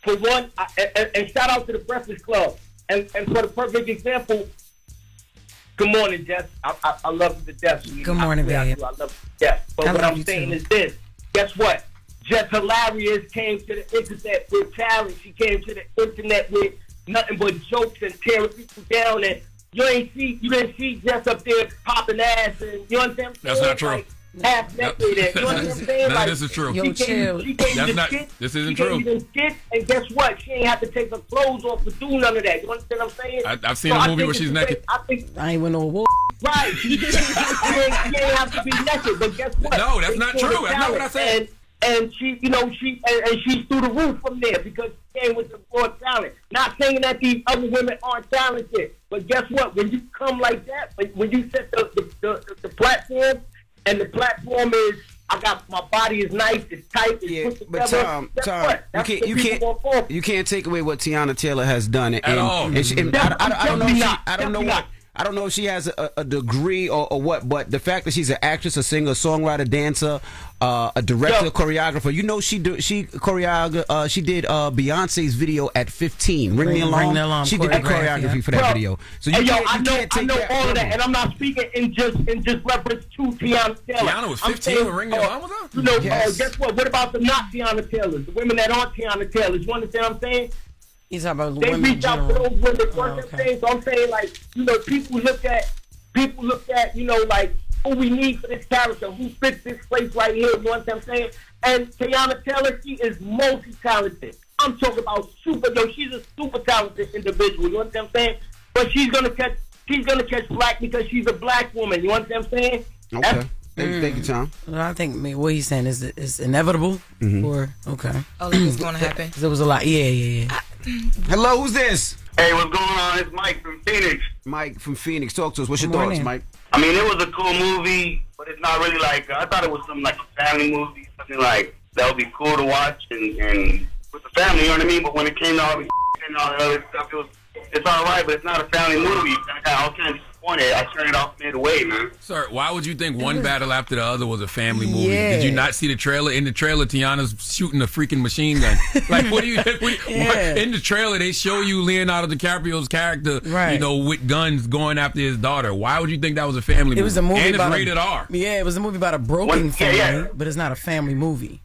for one, and shout out to the Breakfast Club, and for the perfect example. Good morning, Jess. I love you to death. Good morning, babe. I love you to death. But what I'm saying is this: guess what? Jess Hilarious came to the internet with talent. She came to the internet with nothing but jokes and tearing people down. And you didn't see Jess up there popping ass and you know what I'm saying? That's not true. Like, half naked. You know what I'm saying? None of this is true. Yo, chill. This isn't true. Skit, and guess what? She ain't have to take her clothes off to do none of that. You understand what I'm saying? I've seen a movie where she's naked. I ain't with no war. Right. She ain't have to be naked. But guess what? No, that's not true. That's not what I said. And she's through the roof from there because she came with the raw talent. Not saying that these other women aren't talented, but guess what? When you come like that, when you set the platform, and the platform is, my body is nice, it's tight, it's put together. But Tom, you can't take away what Teyana Taylor has done. At all. I don't know if she has a degree or what, but the fact that she's an actress, a singer, songwriter, dancer, a director, choreographer. She did Beyonce's video at 15. Ring the alarm. She did the choreography for that video. So I know all of that, and I'm not speaking in just reference to Teyana Taylor. Teyana was 15 when Ring the Alarm was out? Guess what? What about the not Teyana Taylors? The women that aren't Teyana Taylors. You understand what I'm saying? He's talking about they women reach out to those women. You know what I'm saying? So I'm saying, like, people look at, like, who we need for this character, who fits this place right here. You know what I'm saying? And Teyana Taylor, she is multi-talented. I'm talking about she's a super talented individual. You know what I'm saying? But she's gonna catch black because she's a black woman. You know what I'm saying? Okay. Thank you, Tom. Well, I think what he's saying is inevitable. Or okay. Oh, like it's going to happen. There was a lot. Yeah. Hello, who's this? Hey, what's going on? It's Mike from Phoenix. Mike from Phoenix. Talk to us. What's your thoughts, Mike? I mean, it was a cool movie, but it's not really like, I thought it was something like a family movie, something like that would be cool to watch and with the family, you know what I mean? But when it came to all the and all the other stuff, it's all right, but it's not a family movie. I got all kinds of disappointed. I turned it off midway, man. Sir, why would you think one battle after the other was a family movie? Yeah. Did you not see the trailer? In the trailer, Teyana's shooting a freaking machine gun. Like, what in the trailer, they show you Leonardo DiCaprio's character, with guns going after his daughter. Why would you think that was a family movie? It was a movie and about it's rated R. Yeah, it was a movie about a broken family, but it's not a family movie.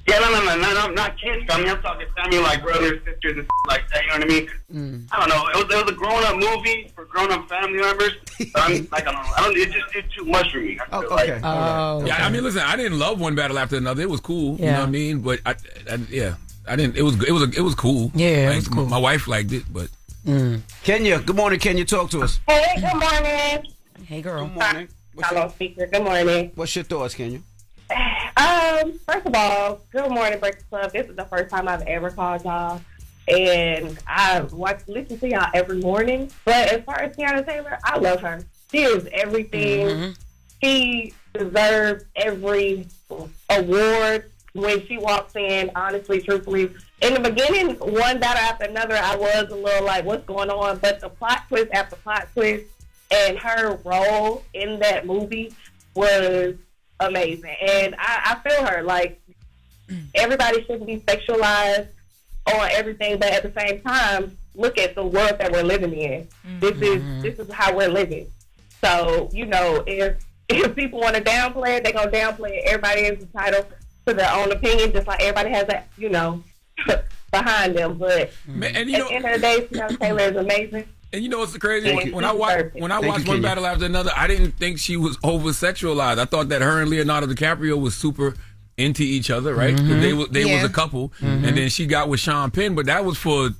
Yeah, no, not kids. I mean, I'm talking family like brothers, sisters, and like that. You know what I mean? I don't know. It was a grown-up movie for grown-up family members. But I don't know. It just did too much for me. Okay. Yeah, I mean, listen, I didn't love one battle after another. It was cool. Yeah. You know what I mean? But I didn't. It was cool. Yeah, like, it was cool. My wife liked it, but Kenya, good morning, Kenya. Talk to us. Hey, good morning. Hey, girl. Good morning. Hello, speaker. Good morning. What's your thoughts, Kenya? First of all, good morning, Breakfast Club. This is the first time I've ever called y'all, and I listen to y'all every morning. But as far as Teyana Taylor, I love her. She is everything. She deserves every award when she walks in. Honestly, truthfully, in the beginning, one battle after another, I was a little like, "What's going on?" But the plot twist after plot twist, and her role in that movie was amazing. And I feel her. Like, everybody shouldn't be sexualized on everything, but at the same time, look at the world that we're living in. This is how we're living. So, you know, if people want to downplay it, they're going to downplay it. Everybody is entitled to their own opinion, just like everybody has that, you know, behind them. But at the end of the day, Teyana Taylor is amazing. And you know what's crazy? When I watched one battle after another, I didn't think she was over sexualized. I thought that her and Leonardo DiCaprio was super into each other, right? 'Cause they was a couple, and then she got with Sean Penn, but that was for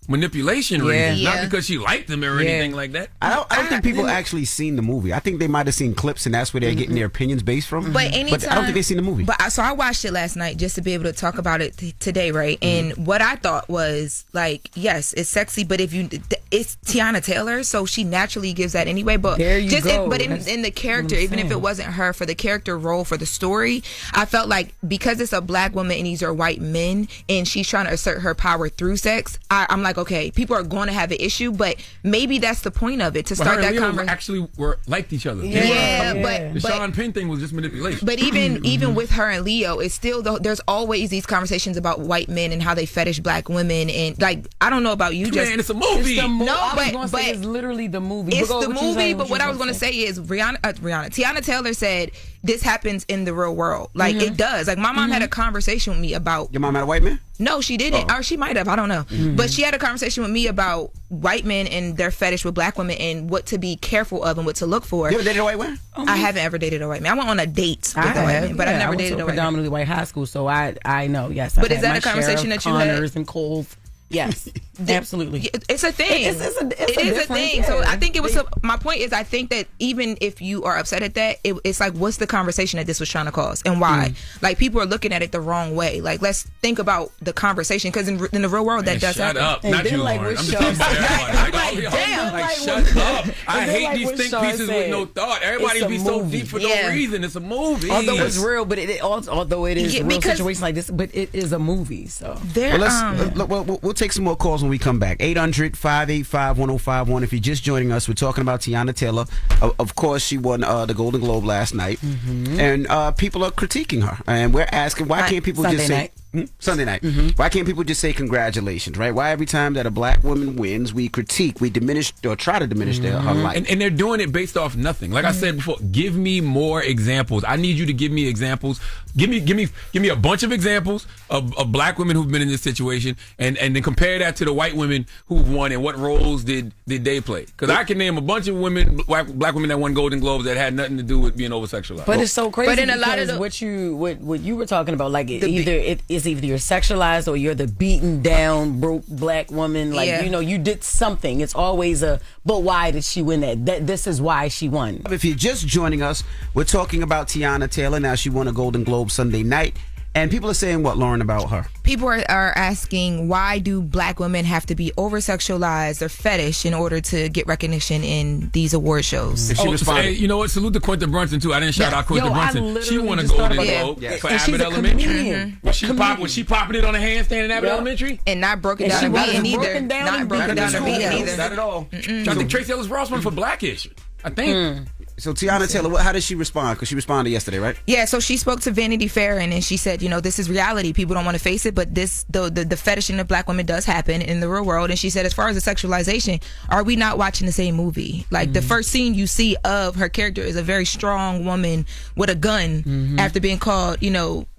manipulation reasons, not because she liked him or anything like that. I don't think people actually seen the movie. I think they might have seen clips, and that's where they're getting their opinions based from. But anytime, but I don't think they've seen the movie. But so I watched it last night just to be able to talk about it today, right? And what I thought was like, yes, it's sexy, but it's Teyana Taylor, so she naturally gives that anyway. But there you go. But in the character, even if it wasn't her, for the character role, for the story, I felt like because it's a black woman and these are white men, and she's trying to assert her power through sex, I'm like, okay, people are going to have an issue, but maybe that's the point of it, to start that conversation. Actually liked each other. But the Sean Penn thing was just manipulation. But even with her and Leo, it's still there's always these conversations about white men and how they fetish black women, and like, I don't know about you, man, it's a movie. But it's literally the movie. It's the movie. But what I was going to say is Teyana Taylor said this happens in the real world. Like it does. Like my mom had a conversation with me about. Your mom had a white man? No, she didn't. Or she might have. I don't know. But she had a conversation with me about white men and their fetish with black women and what to be careful of and what to look for. You ever dated a white man? I haven't ever dated a white man. I went on a date with a white man, but I've never dated a white man. Predominantly white high school, so I know. Yes. But is that a conversation that you had? Connors and Coles. Yes, absolutely. It's a thing. It is a thing. Yeah. So I think it was. My point is, I think that even if you are upset at that, it's like, what's the conversation that this was trying to cause, and why? Like, people are looking at it the wrong way. Like, let's think about the conversation, because in the real world, that does happen. Shut up, not you, Lauren. I'm just talking about everybody. Damn. Shut up. I hate these think pieces with no thought. Everybody be so deep for no reason. It's a movie. Although it's real, but although it is a real situation like this, but it is a movie. So we'll take some more calls when we come back. 800-585-1051. If you're just joining us, we're talking about Teyana Taylor. Of course, she won the Golden Globe last night, and people are critiquing her, and we're asking, why can't people just say Sunday night? Why can't people just say congratulations, right? Why every time that a black woman wins, we critique, we diminish or try to diminish her life? And they're doing it based off nothing. Like I said before, give me more examples. I need you to give me examples. Give me a bunch of examples of black women who've been in this situation, and then compare that to the white women who've won, and what roles did they play? Because I can name a bunch of women, black women that won Golden Globes that had nothing to do with being over-sexualized. But it's so crazy. But in a lot of what you were talking about, like either you're sexualized or you're the beaten down broke black woman. Like you did something. It's always but why did she win that? This is why she won. If you're just joining us, we're talking about Teyana Taylor. Now, she won a Golden Globe Sunday night. And people are saying what, Lauren, about her? People are asking, why do black women have to be over-sexualized or fetish in order to get recognition in these award shows? She responded. You know what? Salute to Quinta Brunson, too. I didn't shout out Quinta Brunson. She won a Golden Globe for Abbott Elementary. Was she popping it on a handstand in Abbott Elementary? And not broken down or beaten either. Not broken down or beaten either. Not at all. I think Tracee Ellis Ross won for Blackish. I think. So Teyana Taylor, how did she respond? Because she responded yesterday, right? Yeah, so she spoke to Vanity Fair, and she said, this is reality. People don't want to face it, but the fetishing of black women does happen in the real world. And she said, as far as the sexualization, are we not watching the same movie? Like, the first scene you see of her character is a very strong woman with a gun after being called,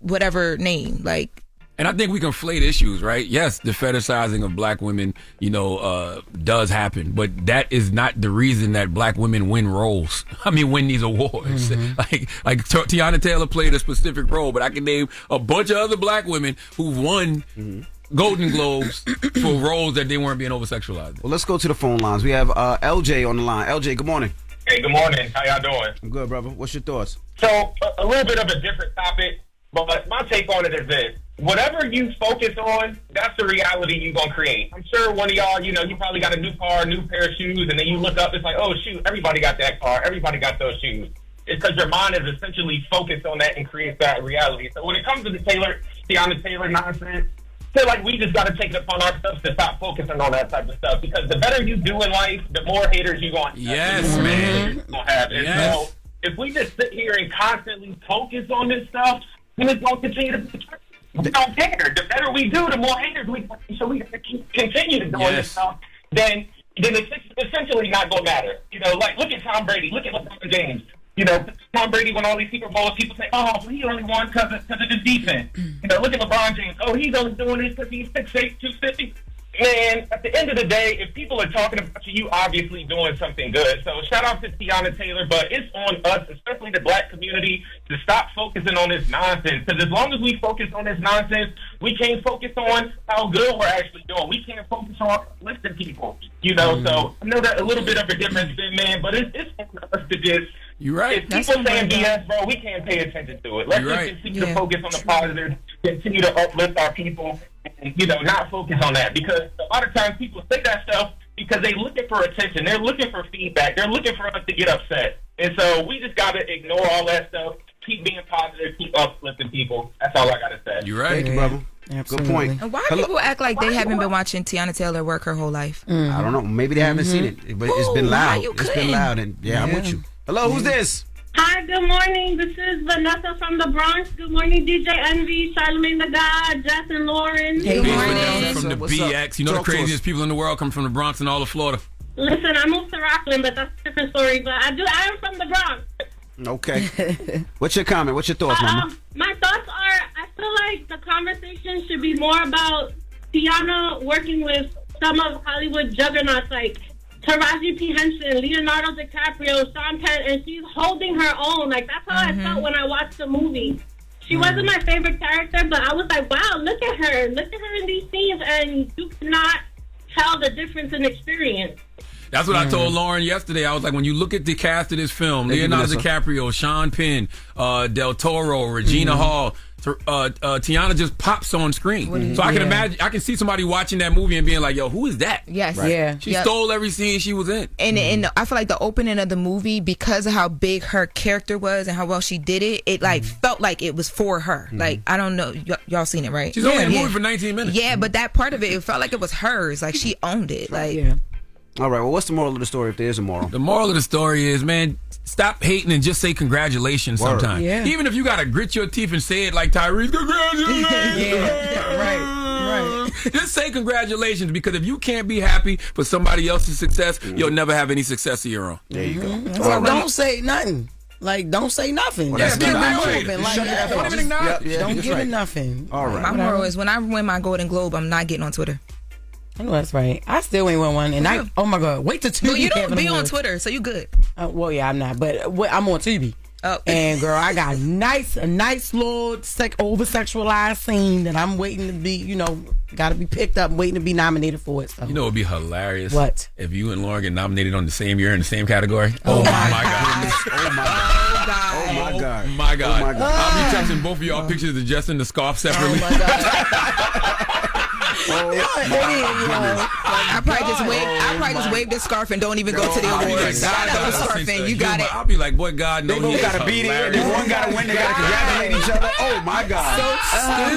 whatever name. Like, and I think we conflate issues, right? Yes, the fetishizing of black women, does happen, but that is not the reason that black women win roles. Win these awards. Like Teyana Taylor played a specific role, but I can name a bunch of other black women who've won Golden Globes for roles that they weren't being over-sexualized. Well, let's go to the phone lines. We have LJ on the line. LJ, good morning. Hey, good morning. How y'all doing? I'm good, brother. What's your thoughts? So, a little bit of a different topic, but my take on it is this. Whatever you focus on, that's the reality you're going to create. I'm sure one of y'all, you probably got a new car, new pair of shoes, and then you look up, it's like, oh, shoot, everybody got that car, everybody got those shoes. It's because your mind is essentially focused on that and creates that reality. So when it comes to the Teyana Taylor nonsense, I feel like we just got to take it upon ourselves to stop focusing on that type of stuff, because the better you do in life, the more haters you're going to have. Yes, man. And so if we just sit here and constantly focus on this stuff, then it's going to continue to be. We don't care. The better we do, the more haters we have. So we continue to do this stuff. Then it's essentially not going to matter. Like look at Tom Brady. Look at LeBron James. Tom Brady won all these Super Bowls. People say, oh, he only won because of his defense. Look at LeBron James. Oh, he's only doing this because he's 6'8", 250. Man, at the end of the day, if people are talking about you obviously doing something good. So shout out to Teyana Taylor, but it's on us, especially the black community, to stop focusing on this nonsense. Because as long as we focus on this nonsense, we can't focus on how good we're actually doing. We can't focus on lifting people, So I know that a little bit of a difference in, man, but it's on us to just. You're right. If people saying BS, bro, we can't pay attention to it. Let's just continue to focus on the positive, continue to uplift our people, and, not focus on that. Because a lot of times people say that stuff because they're looking for attention. They're looking for feedback. They're looking for us to get upset. And so we just got to ignore all that stuff, keep being positive, keep uplifting people. That's all I got to say. You're right. Thank you, brother. Absolutely. Good point. And why do people act like they haven't been watching Teyana Taylor work her whole life? I don't know. Maybe they haven't seen it, but it's been loud. It's been loud, and I'm with you. Hello, who's this? Hi, good morning. This is Vanessa from the Bronx. Good morning, DJ Envy, Charlamagne the God, Jess and Lauren. Hey, good morning. From the BX. The craziest people in the world come from the Bronx and all of Florida. Listen, I moved to Rockland, but that's a different story. But I am from the Bronx. Okay. What's your comment? What's your thoughts, Mama? My thoughts are, I feel like the conversation should be more about Teyana working with some of Hollywood juggernauts like Taraji P. Henson, Leonardo DiCaprio, Sean Penn, and she's holding her own. Like, that's how I felt when I watched the movie. She wasn't my favorite character, but I was like, wow, look at her. Look at her in these scenes, and you cannot tell the difference in experience. That's what I told Lauren yesterday. I was like, when you look at the cast of this film, Leonardo DiCaprio, Sean Penn, Del Toro, Regina Hall, Teyana just pops on screen. So I can imagine, I can see somebody watching that movie and being like, yo, who is that? Yes. Right. Yeah. She stole every scene she was in. And I feel like the opening of the movie, because of how big her character was and how well she did it, it felt like it was for her. Like, I don't know. Y'all seen it, right? She's only in the movie for 19 minutes. Yeah, but that part of it felt like it was hers. Like, she owned it. Like, all right, well, what's the moral of the story, if there is a moral? The moral of the story is, man, stop hating and just say congratulations sometimes. Yeah. Even if you got to grit your teeth and say it like Tyrese, congratulations. Right. Just say congratulations, because if you can't be happy for somebody else's success, you'll never have any success of your own. There you go. So don't say nothing. Like, don't say nothing. Well, Just that's keep good. it moving. Like, Don't even acknowledge. don't give it nothing. All right. my moral is, when I win my Golden Globe, I'm not getting on Twitter. I know that's right. I still ain't won one, and oh my god, wait till Tubi. No, you don't be on Twitter, so you good. Well, yeah, I'm not, but I'm on Tubi. Oh. And girl, I got a nice little over sexualized scene that I'm waiting to be, got to be picked up, waiting to be nominated for it. So. You know, it'd be hilarious. What? If you and Lauren get nominated on the same year in the same category. Oh my god. Oh my god. My god. I'll be texting both of y'all pictures of Jess and the scarf separately. Oh my god. I probably just wave this scarf and don't even go to the awards. You got it. I'll be like, boy, God, no, they both got to beat it. Then one got to win. They got to congratulate each other. Oh my god. So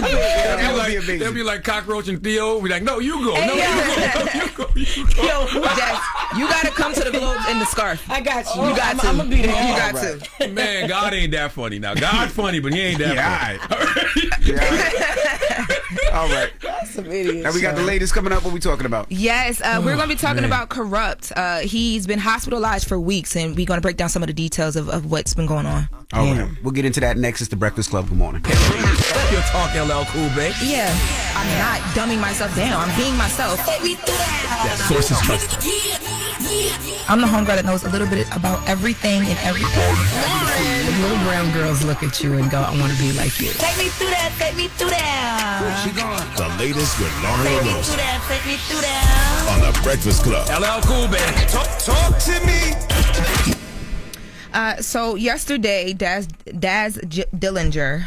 stupid. They'll be like Cockroach and Theo. Be like, no, you go. No, you go. Yo, Jess, you got to come to the Globes in the scarf. I got you. You got to. I'm gonna be there. You got to. Man, God ain't that funny. Now, God's funny, but he ain't that funny. All right. That's some idiots. And we got the latest coming up. What we talking about? Yes, we're going to be talking about Corrupt. He's been hospitalized for weeks, and we're going to break down some of the details of what's been going on. All right. We'll get into that next. It's the Breakfast Club. Good morning. You'll talk LL Cool, babe. Yeah. I'm not dumbing myself down. I'm being myself. That source is trusted. I'm the homegirl that knows a little bit about everything and everything. Little brown girls look at you and go, I want to be like you. Take me through that, take me through that. Where's she gone? The latest with Loren Take me through LoRosa that, take me through that. on The Breakfast Club. LL Cool, baby. Talk to me. So yesterday, Daz Dillinger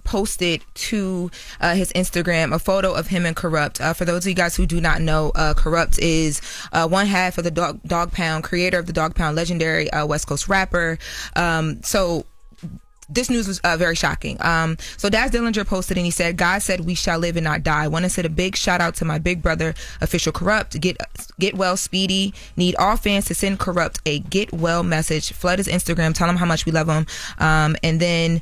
posted to his Instagram a photo of him and Corrupt. For those of you guys who do not know, Corrupt is one half of the Dog Pound, creator of the Dog Pound, legendary West Coast rapper. So this news was very shocking. So Daz Dillinger posted and he said, God said we shall live and not die. Want to send a big shout out to my big brother, Official Corrupt. Get well, Speedy. Need all fans to send Corrupt a get well message. Flood his Instagram. Tell him how much we love him. And then,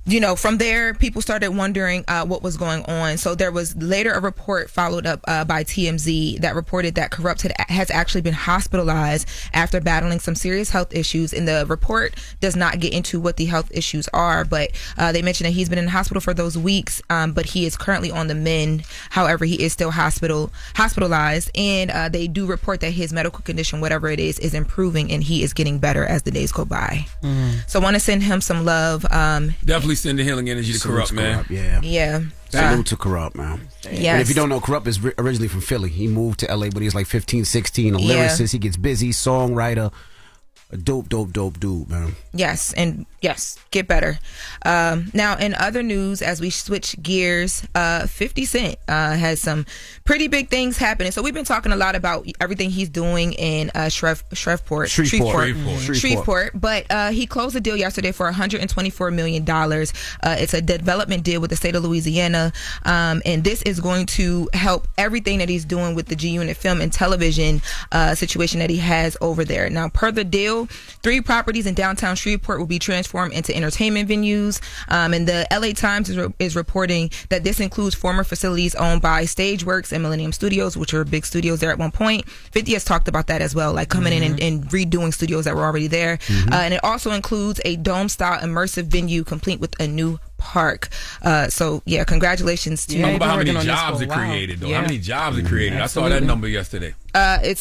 you know, from there, people started wondering what was going on. So there was later a report followed up by TMZ that reported that Corrupt has actually been hospitalized after battling some serious health issues. And the report does not get into what the health issues are, but they mentioned that he's been in the hospital for those weeks, but he is currently on the mend. However, he is still hospitalized, and they do report that his medical condition, whatever it is improving, and he is getting better as the days go by. So I want to send him some love. Definitely send the healing energy to Corrupt, man. Yeah. Salute to Corrupt, man. Yes. And if you don't know, Corrupt is originally from Philly. He moved to LA when he was like 15, 16. A lyricist. He gets busy, songwriter. A dope dude, man. Yes, and yes, get better. Now, in other news, as we switch gears, 50 Cent has some pretty big things happening. So we've been talking a lot about everything he's doing in Shreveport. But he closed a deal yesterday for $124 million. It's a development deal with the state of Louisiana, and this is going to help everything that he's doing with the G-Unit film and television situation that he has over there. Now, per the deal, 3 properties in downtown Shreveport will be transformed into entertainment venues. And the LA Times is reporting that this includes former facilities owned by Stageworks and Millennium Studios, which were big studios there at one point. 50 has talked about that as well, like coming in and redoing studios that were already there. And it also includes a dome-style immersive venue complete with a new park. So yeah, congratulations to Talk about how many jobs it created, though. How many jobs it created? Absolutely. I saw that number yesterday. It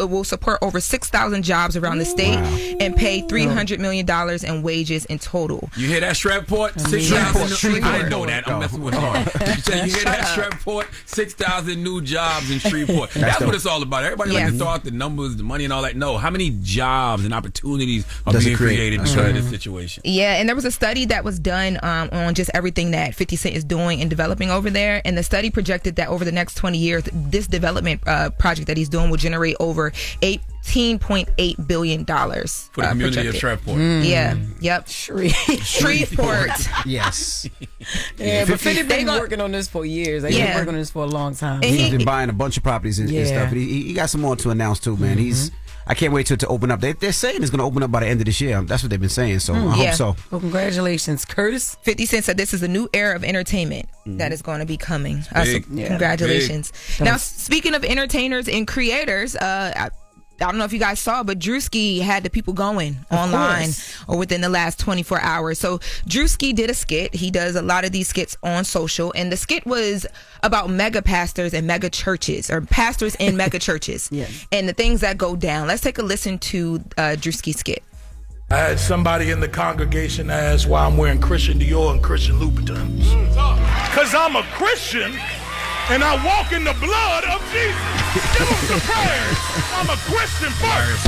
will support over 6,000 jobs around the state and pay $300 million in wages in total. You hear that, Shreveport? 6,000. I didn't know that. I'm messing with hard. You hear that, Shreveport? 6,000 new jobs in Shreveport. That's what it's all about. Everybody like to throw out the numbers, the money, and all that. No, how many jobs and opportunities are being created because of this situation? Yeah, and there was a study that was done on just everything that 50 Cent is doing and developing over there, and the study projected that over the next 20 years, this development project that he's doing will generate over $18.8 billion for the community of Shreveport. Yeah, yep. Shreveport. Yes. Yeah, but 50 been working on this for years. They've been working on this for a long time. And he's been buying a bunch of properties and stuff. But he got some more to announce too, man. I can't wait to open up. They're saying it's going to open up by the end of this year. That's what they've been saying. So I hope so. Well, congratulations, Curtis. 50 Cent said this is a new era of entertainment that is going to be coming. So congratulations. Big. Now, speaking of entertainers and creators, I don't know if you guys saw, but Druski had the people going online or within the last 24 hours. So Druski did a skit. He does a lot of these skits on social, and the skit was about mega pastors and mega churches, or pastors in mega churches, and the things that go down. Let's take a listen to Druski's skit. I had somebody in the congregation ask why I'm wearing Christian Dior and Christian Louboutins. Because I'm a Christian and I walk in the blood of Jesus. Give him some prayers. I'm a Christian first.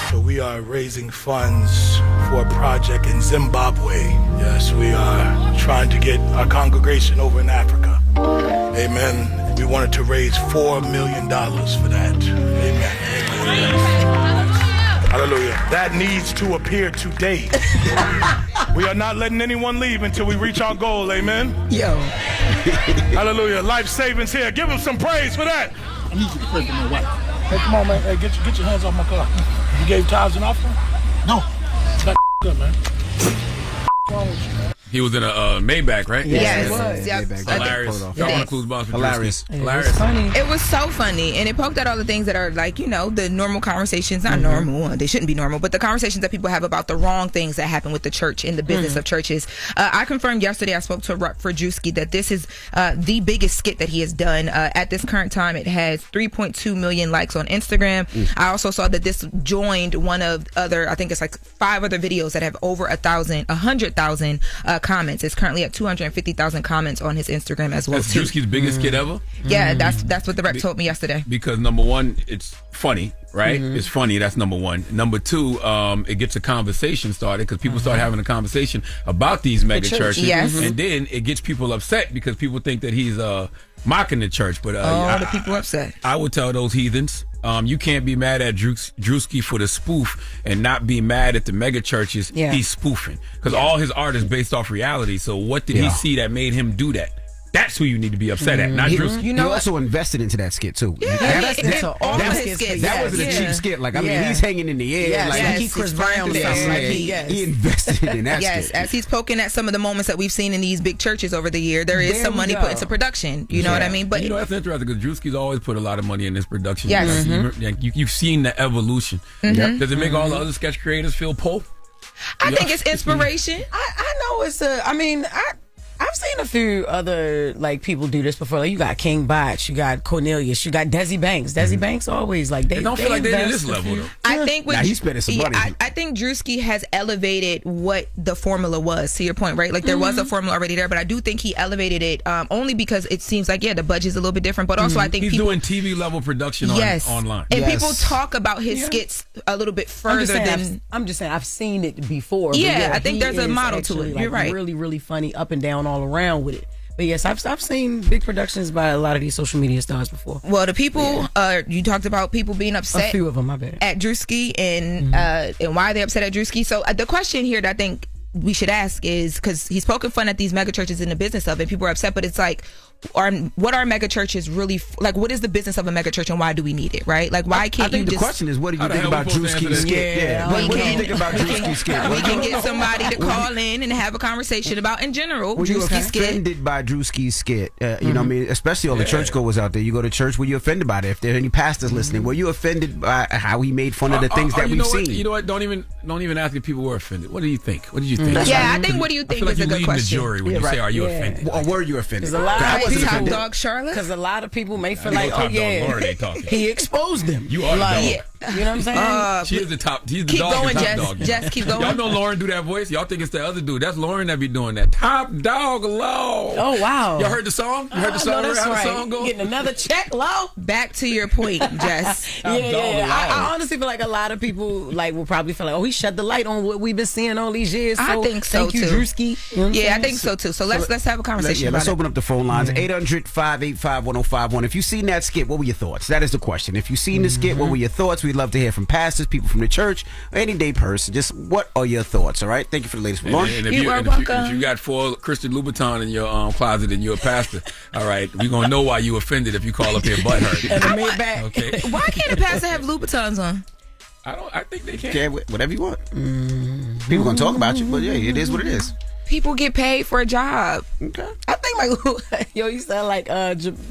So we are raising funds for a project in Zimbabwe. Yes, we are trying to get our congregation over in Africa. Amen. We wanted to raise $4 million for that. Amen. Amen. Hallelujah. That needs to appear today. We are not letting anyone leave until we reach our goal. Amen. Yo. Hallelujah. Life savings here. Give him some praise for that. I need you to pray for my wife. Hey, come on, man. Hey, get your hands off my car. You gave tithes and offering? No. That's good, man. What's wrong with you, man? He was in a Maybach, right? Yes. Yep. Hilarious. Y'all want to clues bombs for Hilarious. Druski. Hilarious. It was so funny, and it poked at all the things that are like, the normal conversations, not normal, they shouldn't be normal, but the conversations that people have about the wrong things that happen with the church and the business of churches. I confirmed yesterday, I spoke to for Druski, that this is the biggest skit that he has done. At this current time, it has 3.2 million likes on Instagram. I also saw that this joined one of other, I think it's like 5 other videos that have over 100,000 comments. It's currently at 250,000 comments on his Instagram as well. That's Druski's biggest skit ever? Yeah, that's what the rep told me yesterday. Because number one, it's funny, right? It's funny. That's number one. Number two, it gets a conversation started because people start having a conversation about these mega churches. Yes. And then it gets people upset because people think that he's mocking the church. But the people upset. I would tell those heathens, you can't be mad at Druski for the spoof and not be mad at the mega churches he's spoofing. Because all his art is based off reality. So what did he see that made him do that? That's who you need to be upset at, not Druski. You also invested into that skit too. That wasn't a cheap skit. Like, I mean, he's hanging in the air. Like, he Chris Brown. He invested in that skit. As he's poking at some of the moments that we've seen in these big churches over the year, there is some money put into production. You know what I mean? But that's interesting because Druski's always put a lot of money in this production. Yes. You've seen the evolution. Does it make all the other sketch creators feel poor? I think it's inspiration. I know it's I've seen a few other people do this before. Like, you got King Botch, you got Cornelius, you got Desi Banks. Desi Banks always they don't feel like they're at this level though. I think he's spending some money. I think Druski has elevated what the formula was. To your point, right? Like there was a formula already there, but I do think he elevated it only because it seems like the budget's a little bit different. But also I think he's doing TV level production online, and people talk about his skits a little bit further I'm just saying I've seen it before. Yeah, I think there's a model to it. You're right. Really, really funny up and down all around with it. But yes, I've seen big productions by a lot of these social media stars before. Well, the people you talked about people being upset. A few of them, I bet, at Druski and why they're upset at Druski. So the question here that I think we should ask is, because he's poking fun at these mega churches in the business of it, people are upset, but it's like, what are mega churches really like? What is the business of a mega church and why do we need it? Right? Like, why can't I think you? the question is, what do you think about Druski's skit? What do you think about Druski's skit? We can get somebody to call in and have a conversation about, in general, were you Druski's skit. offended by Druski's skit? You know what I mean? Especially all the churchgoers out there. You go to church, were you offended by it? If there are any pastors listening, were you offended by how he made fun of the things that we've seen? You know what? Don't even ask if people were offended. What do you think? What did you think? I think what do you think is a good question. The jury when you say, are you offended? Or were you offended? There's a lot of people, Top Dog Charlotte. Because a lot of people may feel like, he exposed them. You are the dog. You know what I'm saying? She is the top. She's the keep dog. Going, top Jess. dog. Jess, keep going. Y'all know Loren do that voice. Y'all think it's the other dude. That's Loren that be doing that. Top dog, low. Oh wow. Y'all heard the song? You heard the song? That's How right. the song goes? Getting another check, low. Back to your point, Jess. I honestly feel like a lot of people will probably feel like, oh, he shut the light on what we've been seeing all these years. So I think so thank you, too. Druski. You know I think so too. So let's have a conversation. Let's open up the phone lines. 800-585-1051. If you've seen that skit, what were your thoughts? That is the question. If you've seen the skit, what were your thoughts? We'd love to hear from pastors, people from the church, or any day person. Just what are your thoughts? All right. Thank you for the latest. And if you got 4 Christian Louboutin in your closet and you're a pastor, all right, we're gonna know why you offended if you call up here butthurt. Okay. Why can't a pastor have Louboutins on? I think they can. Yeah, whatever you want. People gonna talk about you, but it is what it is. People get paid for a job. Okay. I think you sound like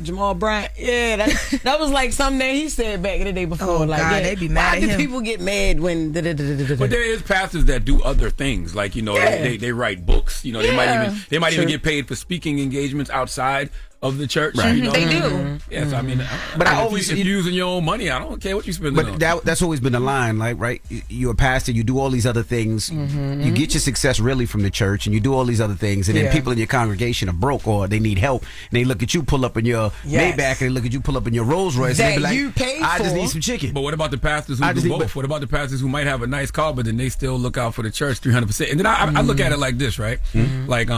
Jamal Bryant. Yeah, that was like something that he said back in the day before. Oh, God, they be mad at him. Why do people get mad when? But there is pastors that do other things, like they write books. They might even get paid for speaking engagements outside of the church. Right. They do. Yes, I mean, but if you're using your own money, I don't care what you spend. But that's always been the line, like, right? You're a pastor, you do all these other things, you get your success really from the church, and you do all these other things, and then people in your congregation are broke or they need help, and they look at you pull up in your Maybach, and they look at you pull up in your Rolls Royce, and they be like, I just need some chicken. But what about the pastors who do both? What about the pastors who might have a nice car, but then they still look out for the church 300%? And then I look at it like this, right? Like,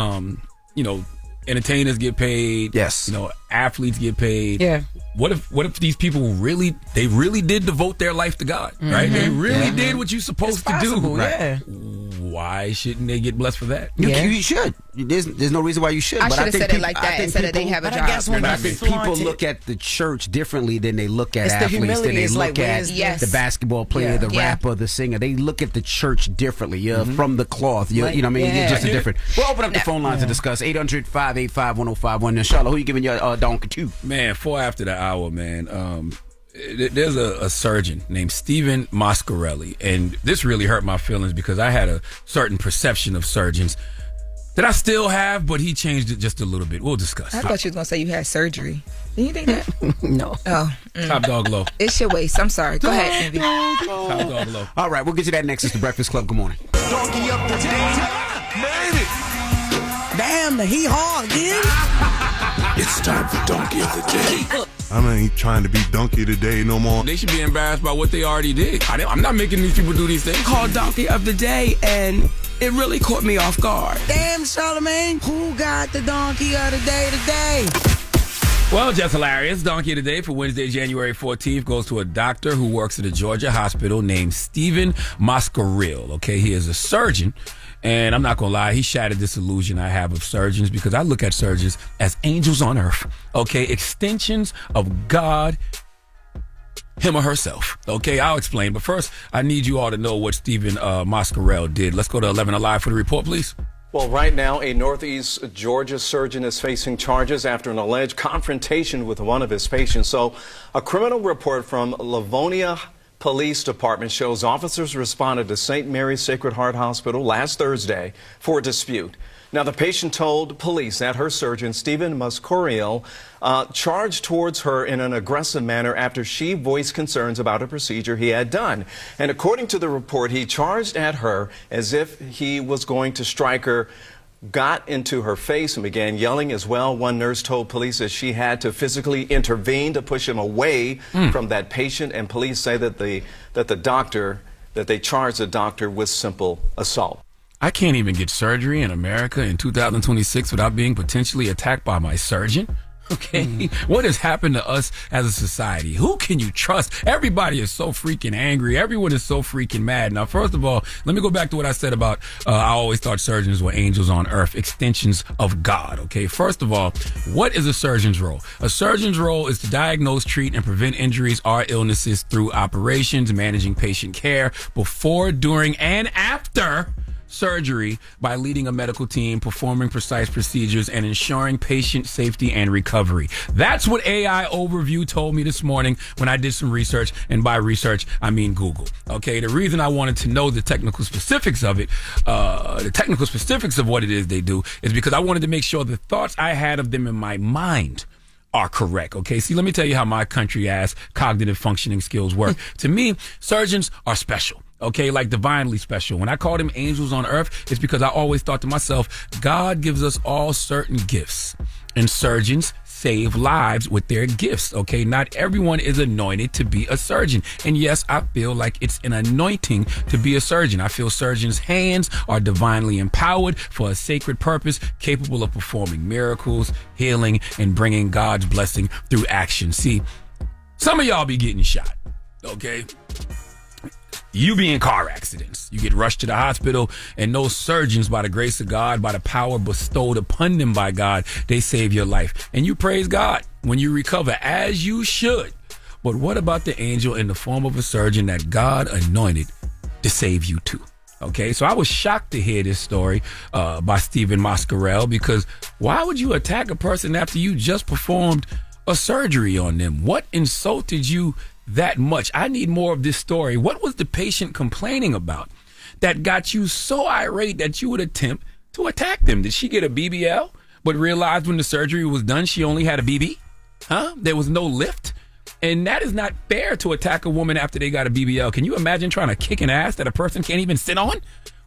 entertainers get paid. Yes. Athletes get paid. Yeah. What if these people really did devote their life to God, right? They really did what you're supposed to do. Yeah. why shouldn't they get blessed for that? You should. There's no reason why you should. I But should have think said it like that instead of they have a but job. I guess when I you think flaunt people it- look at the church differently than they look at It's the athletes, than humility. they It's look like, at where's Yes. the basketball player, the rapper, the singer. They look at the church differently. You're from the cloth. You know what I mean? You're just different. We'll open up the phone lines to discuss. 800-585-1051. Now, Charlotte, who you giving your donkey to? Man, 4 after the hour, man. There's a surgeon named Stephen Mascarelli, and this really hurt my feelings because I had a certain perception of surgeons that I still have, but he changed it just a little bit. We'll discuss. I thought you was going to say you had surgery. Did you think that? No. Oh. Top dog low. It's your waist. I'm sorry. Go ahead, Envy. Top dog low. All right, we'll get to that next. It's the Breakfast Club. Good morning. Donkey of the day. Made it. Damn, the hee-haw again. It's time for Donkey of the Day. I ain't trying to be donkey today no more. They should be embarrassed by what they already did. I'm not making these people do these things. Called Donkey of the Day, and it really caught me off guard. Damn, Charlamagne, who got the donkey of the day today? Well, Jess Hilarious, Donkey of the Day for Wednesday, January 14th goes to a doctor who works at a Georgia hospital named Stephen Mascarelli. Okay, he is a surgeon. And I'm not going to lie, he shattered this illusion I have of surgeons because I look at surgeons as angels on earth, okay? Extensions of God, him or herself, okay? I'll explain. But first, I need you all to know what Stephen Mascarelli did. Let's go to 11 Alive for the report, please. Well, right now, a Northeast Georgia surgeon is facing charges after an alleged confrontation with one of his patients. So, a criminal report from Livonia Police Department shows officers responded to St. Mary's Sacred Heart Hospital last Thursday for a dispute. Now, the patient told police that her surgeon, Stephen Mascarelli, charged towards her in an aggressive manner after she voiced concerns about a procedure he had done. And according to the report, he charged at her as if he was going to strike her, got into her face and began yelling as well. One nurse told police that she had to physically intervene to push him away from that patient, and police say that they charged the doctor with simple assault. I can't even get surgery in America in 2026 without being potentially attacked by my surgeon. Okay, what has happened to us as a society? Who can you trust? Everybody is so freaking angry. Everyone is so freaking mad. Now, first of all, let me go back to what I said about I always thought surgeons were angels on earth, extensions of God. Okay, first of all, what is a surgeon's role? A surgeon's role is to diagnose, treat, and prevent injuries or illnesses through operations, managing patient care before, during, and after surgery by leading a medical team, performing precise procedures, and ensuring patient safety and recovery. That's what AI Overview told me this morning when I did some research, and by research, I mean Google. Okay, the reason I wanted to know the technical specifics of it, of what it is they do, is because I wanted to make sure the thoughts I had of them in my mind are correct. Okay, see, let me tell you how my country-ass cognitive functioning skills work. To me, surgeons are special. Okay, like divinely special. When I call them angels on earth, it's because I always thought to myself, God gives us all certain gifts, and surgeons save lives with their gifts. Okay, not everyone is anointed to be a surgeon. And yes, I feel like it's an anointing to be a surgeon. I feel surgeons' hands are divinely empowered for a sacred purpose, capable of performing miracles, healing, and bringing God's blessing through action. See, some of y'all be getting shot. Okay, you be in car accidents. You get rushed to the hospital, and those surgeons, by the grace of God, by the power bestowed upon them by God, they save your life. And you praise God when you recover, as you should. But what about the angel in the form of a surgeon that God anointed to save you too? Okay, so I was shocked to hear this story by Stephen Mascarelli, because why would you attack a person after you just performed a surgery on them? What insulted you that much? I need more of this story. What was the patient complaining about that got you so irate that you would attempt to attack them? Did she get a BBL but realized when the surgery was done she only had a BB? There was no lift? And that is not fair to attack a woman after they got a BBL. Can you imagine trying to kick an ass that a person can't even sit on?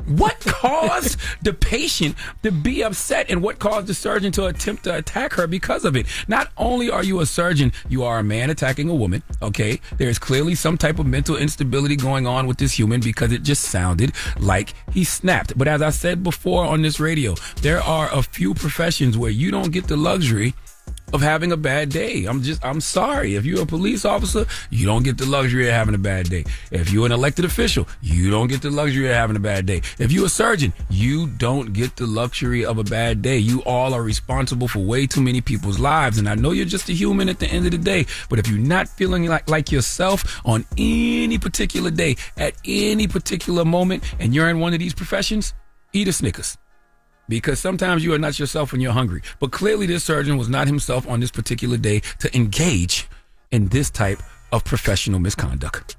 What caused the patient to be upset, and what caused the surgeon to attempt to attack her because of it? Not only are you a surgeon, you are a man attacking a woman, okay? There's clearly some type of mental instability going on with this human, because it just sounded like he snapped. But as I said before on this radio, there are a few professions where you don't get the luxury of having a bad day. I'm sorry. If you're a police officer, you don't get the luxury of having a bad day. If you're an elected official, you don't get the luxury of having a bad day. If you're a surgeon, you don't get the luxury of a bad day. You all are responsible for way too many people's lives. And I know you're just a human at the end of the day, but if you're not feeling like yourself on any particular day, at any particular moment, and you're in one of these professions, eat a Snickers. Because sometimes you are not yourself when you're hungry. But clearly this surgeon was not himself on this particular day to engage in this type of professional misconduct.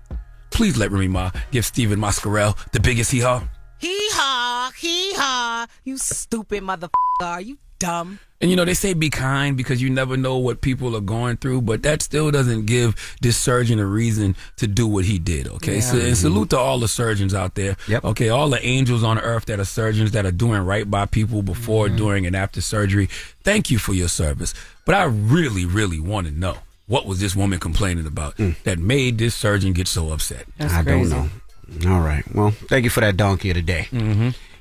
Please let Remy Ma give Steven Mascarell the biggest hee-haw. Hee-haw. You stupid motherfucker. Are you dumb? And they say be kind because you never know what people are going through, but that still doesn't give this surgeon a reason to do what he did, okay? Yeah. And salute to all the surgeons out there, okay? All the angels on earth that are surgeons that are doing right by people before, during, and after surgery. Thank you for your service. But I really, really want to know, what was this woman complaining about that made this surgeon get so upset? I don't know. All right. Well, thank you for that donkey of the day.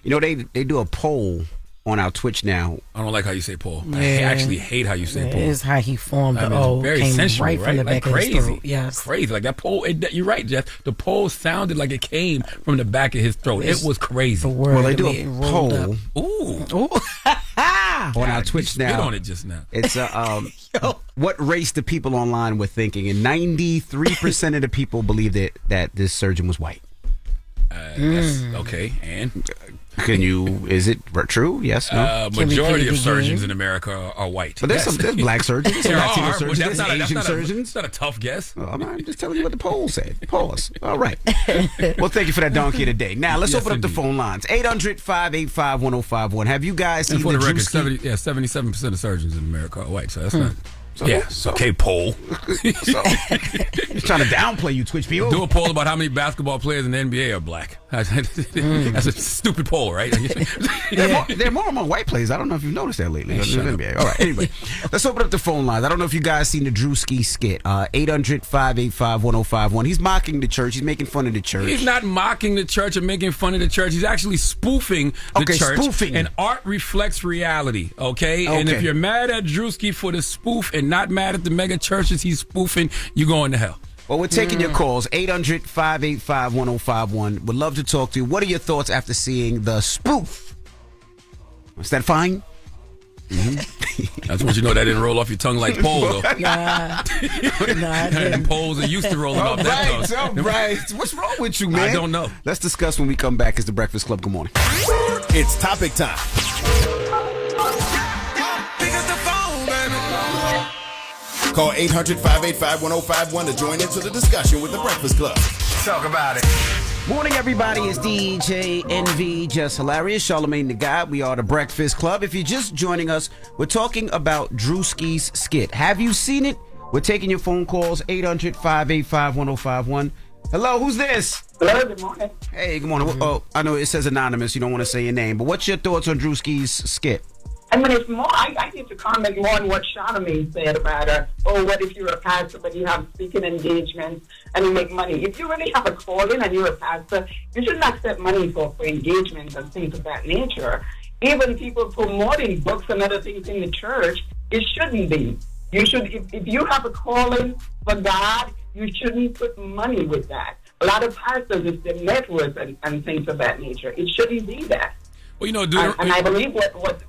They do a poll on our Twitch now. I don't like how you say poll. I actually hate how you say poll. It is how he formed the very came sensual, right from the back of his throat. Yes. Crazy. Like that poll, you're right, Jess. The poll sounded like it came from the back of his throat. It was crazy. Well, they do a poll Ooh. on our Twitch now. Spit on it just now. It's what race the people online were thinking, and 93% of the people believe that this surgeon was white. Okay, and is it true? Yes, no? Majority of surgeons in America are white. But there's black surgeons, some Latino surgeons, that's there's Asian surgeons. That's not a tough guess. I'm just telling you what the poll said. Pause. All right. Well, thank you for that donkey of the day. Now, let's open up the phone lines. 800-585-1051. Have you guys seen for the record, Druski? 77% of surgeons in America are white, so that's not... okay, poll. He's trying to downplay you, Twitch people. Do a poll about how many basketball players in the NBA are black. That's a stupid poll, right? There are more among white players. I don't know if you've noticed that lately. NBA. All right, anyway, let's open up the phone lines. I don't know if you guys seen the Druski skit. 800-585-1051. He's mocking the church. He's making fun of the church. He's not mocking the church or making fun of the church. He's actually spoofing the church. Spoofing. And art reflects reality, okay? And if you're mad at Druski for the spoof and not mad at the mega churches he's spoofing, you're going to hell. Well, we're taking your calls. 800-585-1051. Would love to talk to you. What are your thoughts after seeing the spoof? Is that fine? That's what you know. That didn't roll off your tongue like pole, though. Nah, and poles are used to rolling off that tongue. All right. What's wrong with you, man? I don't know. Let's discuss when we come back. It's the Breakfast Club. Good morning. It's topic time. Call 800-585-1051 to join into the discussion with the Breakfast Club. Talk about it. Morning, everybody. It's DJ NV, Jess Hilarious, Charlamagne the God. We are the Breakfast Club. If you're just joining us, we're talking about Druski's skit. Have you seen it? We're taking your phone calls, 800-585-1051. Hello, who's this? Hello, good morning. Hey, good morning. Oh, I know it says anonymous. You don't want to say your name, but what's your thoughts on Druski's skit? I mean, it's more, I need to comment more on what Charlamagne said about what if you're a pastor but you have speaking engagements and you make money? If you really have a calling and you're a pastor, you shouldn't accept money for engagements and things of that nature. Even people promoting books and other things in the church, it shouldn't be. You should, if you have a calling for God, you shouldn't put money with that. A lot of pastors, it's their net worth and things of that nature. It shouldn't be that. Well, and I believe what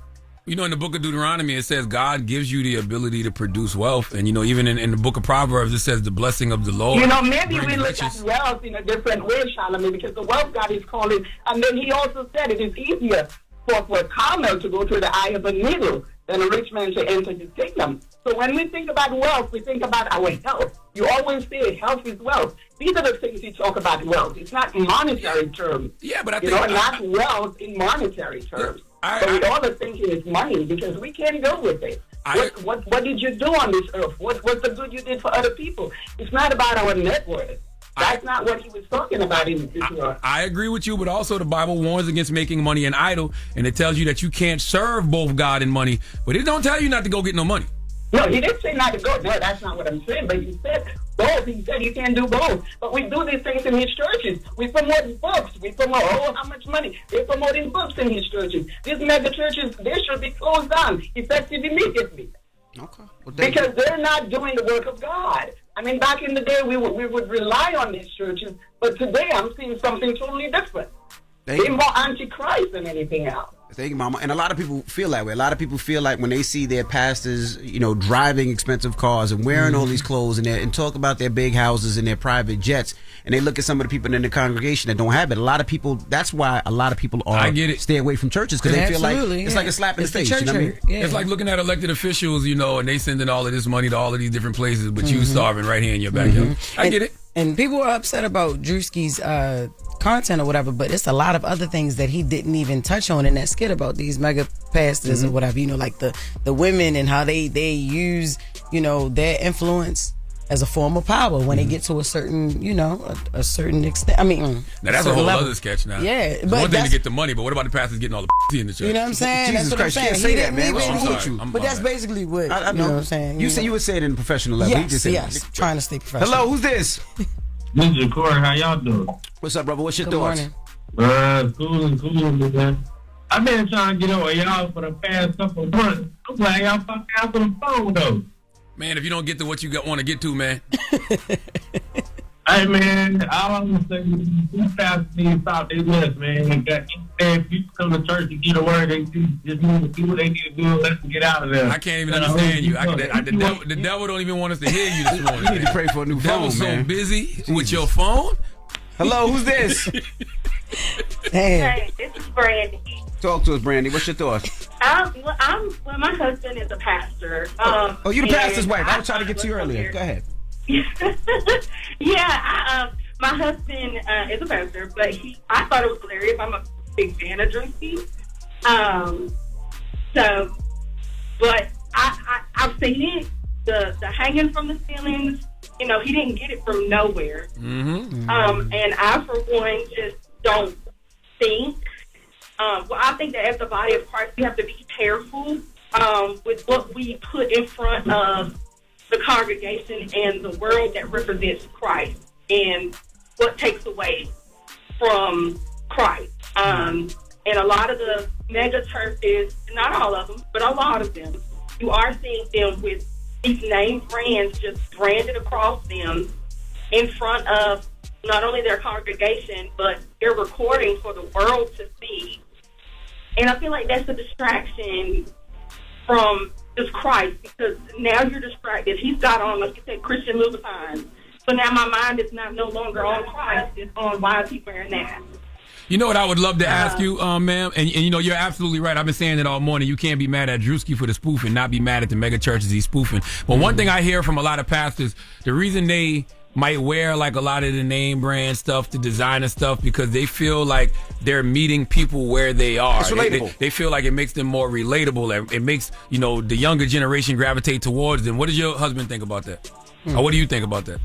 in the book of Deuteronomy, it says God gives you the ability to produce wealth. And, even in the book of Proverbs, it says the blessing of the Lord. Maybe we look at wealth in a different way, Charlamagne, because the wealth God is calling. And then he also said it is easier for a camel to go through the eye of a needle than a rich man to enter his kingdom. So when we think about wealth, we think about our health. You always say health is wealth. These are the things you talk about wealth. It's not monetary terms. Yeah, but I think... not wealth in monetary terms. So we all are thinking it's money because we can't go with it. What did you do on this earth? What's the good you did for other people? It's not about our net worth. That's not what he was talking about in this world. I agree with you, but also the Bible warns against making money an idol, and it tells you that you can't serve both God and money, but it don't tell you not to go get no money. No, he didn't say not to go. No, that's not what I'm saying. But he said both. He said you can't do both. But we do these things in his churches. We promote books. We promote, how much money. They're promoting books in his churches. These mega churches, they should be closed down effective immediately. Okay. Because they're not doing the work of God. I mean, back in the day, we would rely on these churches, but today I'm seeing something totally different. They're more anti-Christ than anything else. Thank you, Mama. And a lot of people feel that way. A lot of people feel like when they see their pastors, driving expensive cars and wearing all these clothes and talk about their big houses and their private jets, and they look at some of the people in the congregation that don't have it. A lot of people, that's why a lot of people stay away from churches, because they feel like it's like a slap in the face. You know what I mean? It's like looking at elected officials, and they sending all of this money to all of these different places, but you starving right here in your backyard. I get it. And people are upset about Druski's content or whatever, but it's a lot of other things that he didn't even touch on in that skit about these mega pastors or whatever, like the women and how they use, their influence as a form of power when they get to a certain, a certain extent. I mean, now that's a whole other sketch now. Yeah, it's one thing to get the money, but what about the pastors getting all the in the church? You know what I'm saying? Jesus that's Christ, what I'm saying. say that, man. What's wrong with you? But that's basically what I know. You know what I'm saying. You said you would say it in a professional level. Yes, trying to stay professional. Hello, who's this? This is Corey. How y'all doing? What's up, brother? What's your thoughts? Cool, man. I've been trying to get over y'all for the past couple of months. I'm glad y'all fucking out on the phone, though. Man, if you don't get to what you want to get to, man. Hey, man, all I'm going to say is these pastors need to stop this mess, man. If people come to church to get a word, they just need to do what they need to do and let them get out of there. I can't even understand you. The devil don't even want us to hear you this morning. You need to pray for a new phone, man. The devil's so busy with your phone. Hello, who's this? Hey, this is Brandy. Talk to us, Brandy. What's your thoughts? My husband is a pastor. You the pastor's wife. I was trying to get to you earlier. Go ahead. My husband is a pastor, but I thought it was hilarious. I'm a big fan of Druski. But I've seen it, the hanging from the ceilings. He didn't get it from nowhere. And I, for one, just don't think. I think that as the body of Christ, we have to be careful with what we put in front of the congregation and the world that represents Christ, and what takes away from Christ. And a lot of the mega churches, not all of them, but a lot of them, you are seeing them with these name brands just branded across them in front of not only their congregation, but they're recording for the world to see. And I feel like that's a distraction from just Christ, because now you're distracted. He's got on, like you said, Christian Louboutins. So now my mind is no longer on Christ. It's on why is he wearing that. You know what I would love to ask you, ma'am? And you're absolutely right. I've been saying it all morning. You can't be mad at Druski for the spoofing, not be mad at the mega churches he's spoofing. But one thing I hear from a lot of pastors, the reason they might wear like a lot of the name brand stuff, the designer stuff, because they feel like they're meeting people where they are. It's relatable. They feel like it makes them more relatable. It makes, the younger generation gravitate towards them. What does your husband think about that? Or what do you think about that?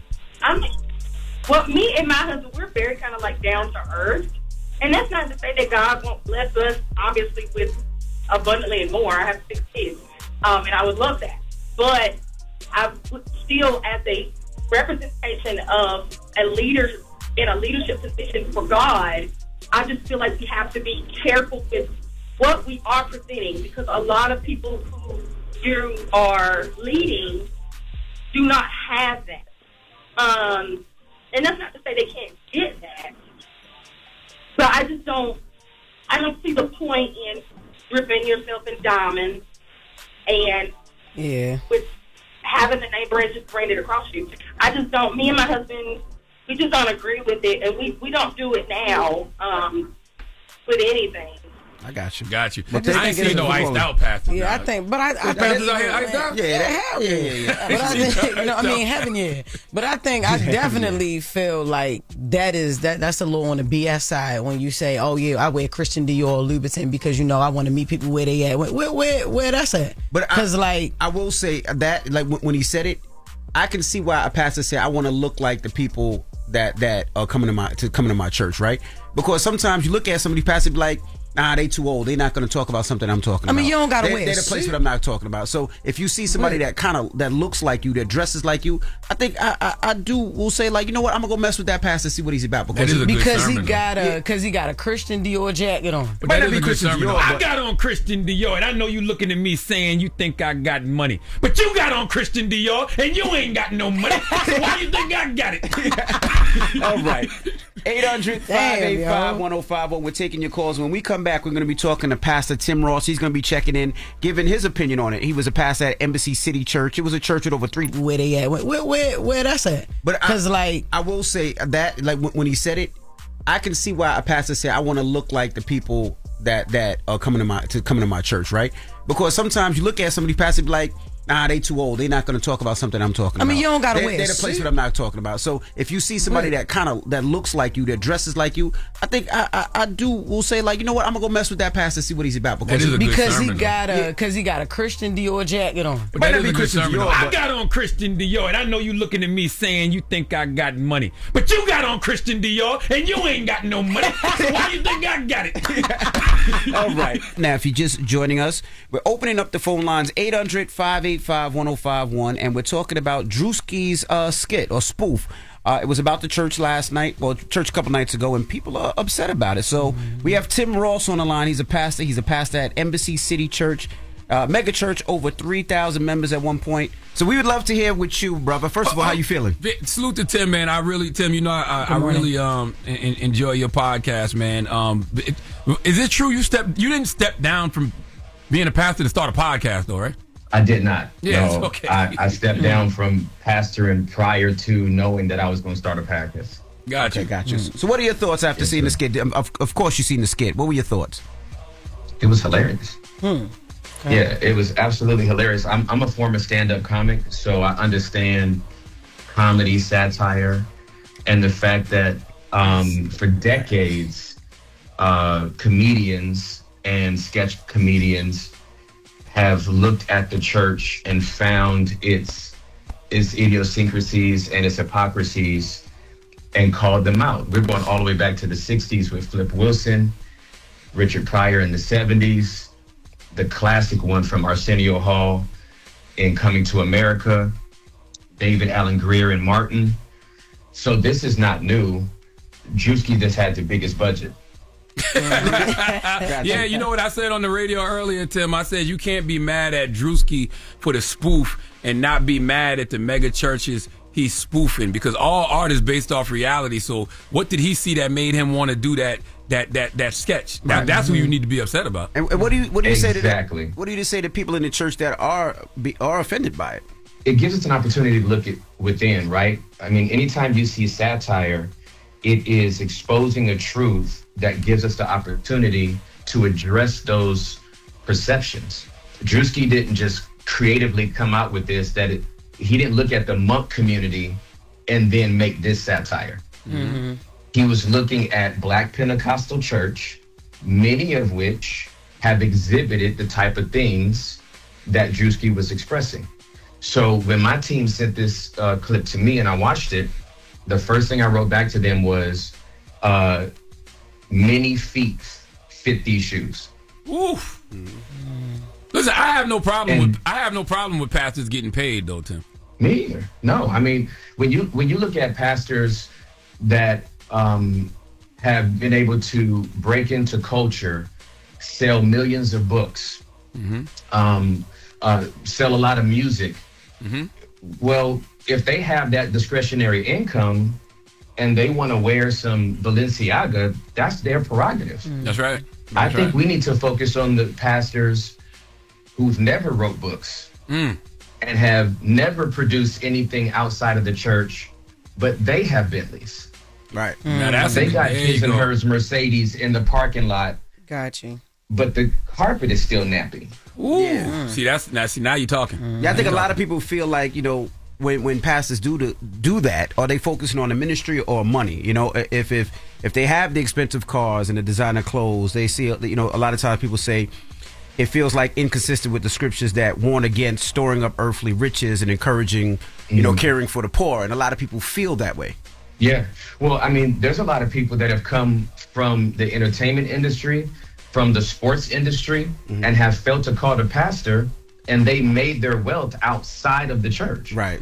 Me and my husband, we're very kind of like down to earth. And that's not to say that God won't bless us, obviously, with abundantly and more. I have 6 kids, and I would love that. But I would still, as a representation of a leader in a leadership position for God, I just feel like we have to be careful with what we are presenting, because a lot of people who you are leading do not have that. And that's not to say they can't get that. So I don't see the point in dripping yourself in diamonds and with having the name brand just branded across you. I just don't, me and my husband, we just don't agree with it, and we don't do it now with anything. I got you. But I ain't seen no iced out pastors. Yeah, I think, but I pastors out here iced out? Yeah. But I think, heaven, But I think I definitely feel like that's a little on the BS side when you say, oh yeah, I wear Christian Dior or Louboutin because I want to meet people where they at. Where that's at? But I will say that, like when he said it, I can see why a pastor said, I want to look like the people that are coming to my church, right? Because sometimes you look at some of these pastors, be like, nah, they too old. They're not going to talk about something I'm talking about. I mean, you don't got to wear They're the place what I'm not talking about. So if you see somebody that looks like you, that dresses like you, I think I will say, like, you know what, I'm gonna go mess with that pastor, see what he's about, because he got a Christian Dior jacket on. But that is a good sermon. I got on Christian Dior, and I know you looking at me saying you think I got money, but you got on Christian Dior, and you ain't got no money. So why you think I got it? All right. 800-585-1051. We're taking your calls. When we come back, we're going to be talking to Pastor Tim Ross. He's going to be checking in, giving his opinion on it. He was a pastor at Embassy City Church. It was a church with over 3. Where they at? Where that's at? But I will say that, like, when he said it, I can see why a pastor said, I want to look like the people that are coming to my church, right? Because sometimes you look at some of these pastors and be like, nah, they too old. They're not going to talk about something I'm talking about. I mean, you don't got to wear. They're the place what I'm not talking about. So if you see somebody that looks like you, that dresses like you, I think I will say, like, you know what, I'm gonna go mess with that pastor, see what he's about, because he got a Christian Dior jacket on. But that is a good sermon. I got on Christian Dior, and I know you looking at me saying you think I got money, but you got on Christian Dior, and you ain't got no money. So why you think I got it? All right. Now, if you're just joining us, we're opening up the phone lines 800-585-1051, and we're talking about Druski's skit or spoof. It was about the church last night, church a couple nights ago, and people are upset about it. So we have Tim Ross on the line. He's a pastor. He's a pastor at Embassy City Church, mega church, over 3,000 members at one point. So we would love to hear with you, brother. First of all, how you feeling? Salute to Tim, man. Tim, you know, I really enjoy your podcast, man. Is it true you didn't step down from being a pastor to start a podcast, though, right? I did not. Yes, no, okay. I stepped down from pastoring prior to knowing that I was going to start a podcast. Gotcha. So what are your thoughts after seeing the skit? Of course you've seen the skit. What were your thoughts? It was hilarious. Yeah, it was absolutely hilarious. I'm a former stand-up comic, so I understand comedy, satire, and the fact that for decades, comedians and sketch comedians have looked at the church and found its idiosyncrasies and its hypocrisies and called them out. We're going all the way back to the 60s with Flip Wilson, Richard Pryor in the 70s, the classic one from Arsenio Hall in Coming to America, David Allen Greer and Martin. So this is not new. Druski just had the biggest budget. Yeah, you know what I said on the radio earlier, Tim? I said you can't be mad at Druski for the spoof and not be mad at the mega churches he's spoofing, because all art is based off reality. So what did he see that made him want to do that sketch? Right. That's what you need to be upset about. And what do you say to that? Exactly. What do you say to people in the church that are offended by it? It gives us an opportunity to look at within, right? I mean, anytime you see satire, it is exposing a truth that gives us the opportunity to address those perceptions. Druski didn't just creatively come out with this, he didn't look at the monk community and then make this satire. Mm-hmm. He was looking at Black Pentecostal church, many of which have exhibited the type of things that Druski was expressing. So when my team sent this clip to me and I watched it, the first thing I wrote back to them was, many feet fit these shoes. Oof. Listen, I have no problem with pastors getting paid, though, Tim. Me either. No, I mean, when you look at pastors that have been able to break into culture, sell millions of books, sell a lot of music. Well, if they have that discretionary income and they want to wear some Balenciaga, that's their prerogative. That's right. I think we need to focus on the pastors who've never wrote books and have never produced anything outside of the church, but they have Bentleys. Right. They got his and hers Mercedes in the parking lot. Got you. But the carpet is still nappy. Ooh. Yeah. See, now you're talking. Yeah, I think a lot of people feel like, you know, when pastors do that, are they focusing on the ministry or money? You know, if they have the expensive cars and the designer clothes, they see, you know, a lot of times people say it feels like inconsistent with the scriptures that warn against storing up earthly riches and encouraging, you know, caring for the poor. And a lot of people feel that way. Yeah. Well, I mean, there's a lot of people that have come from the entertainment industry from the sports industry and have felt a call to pastor, and they made their wealth outside of the church. Right.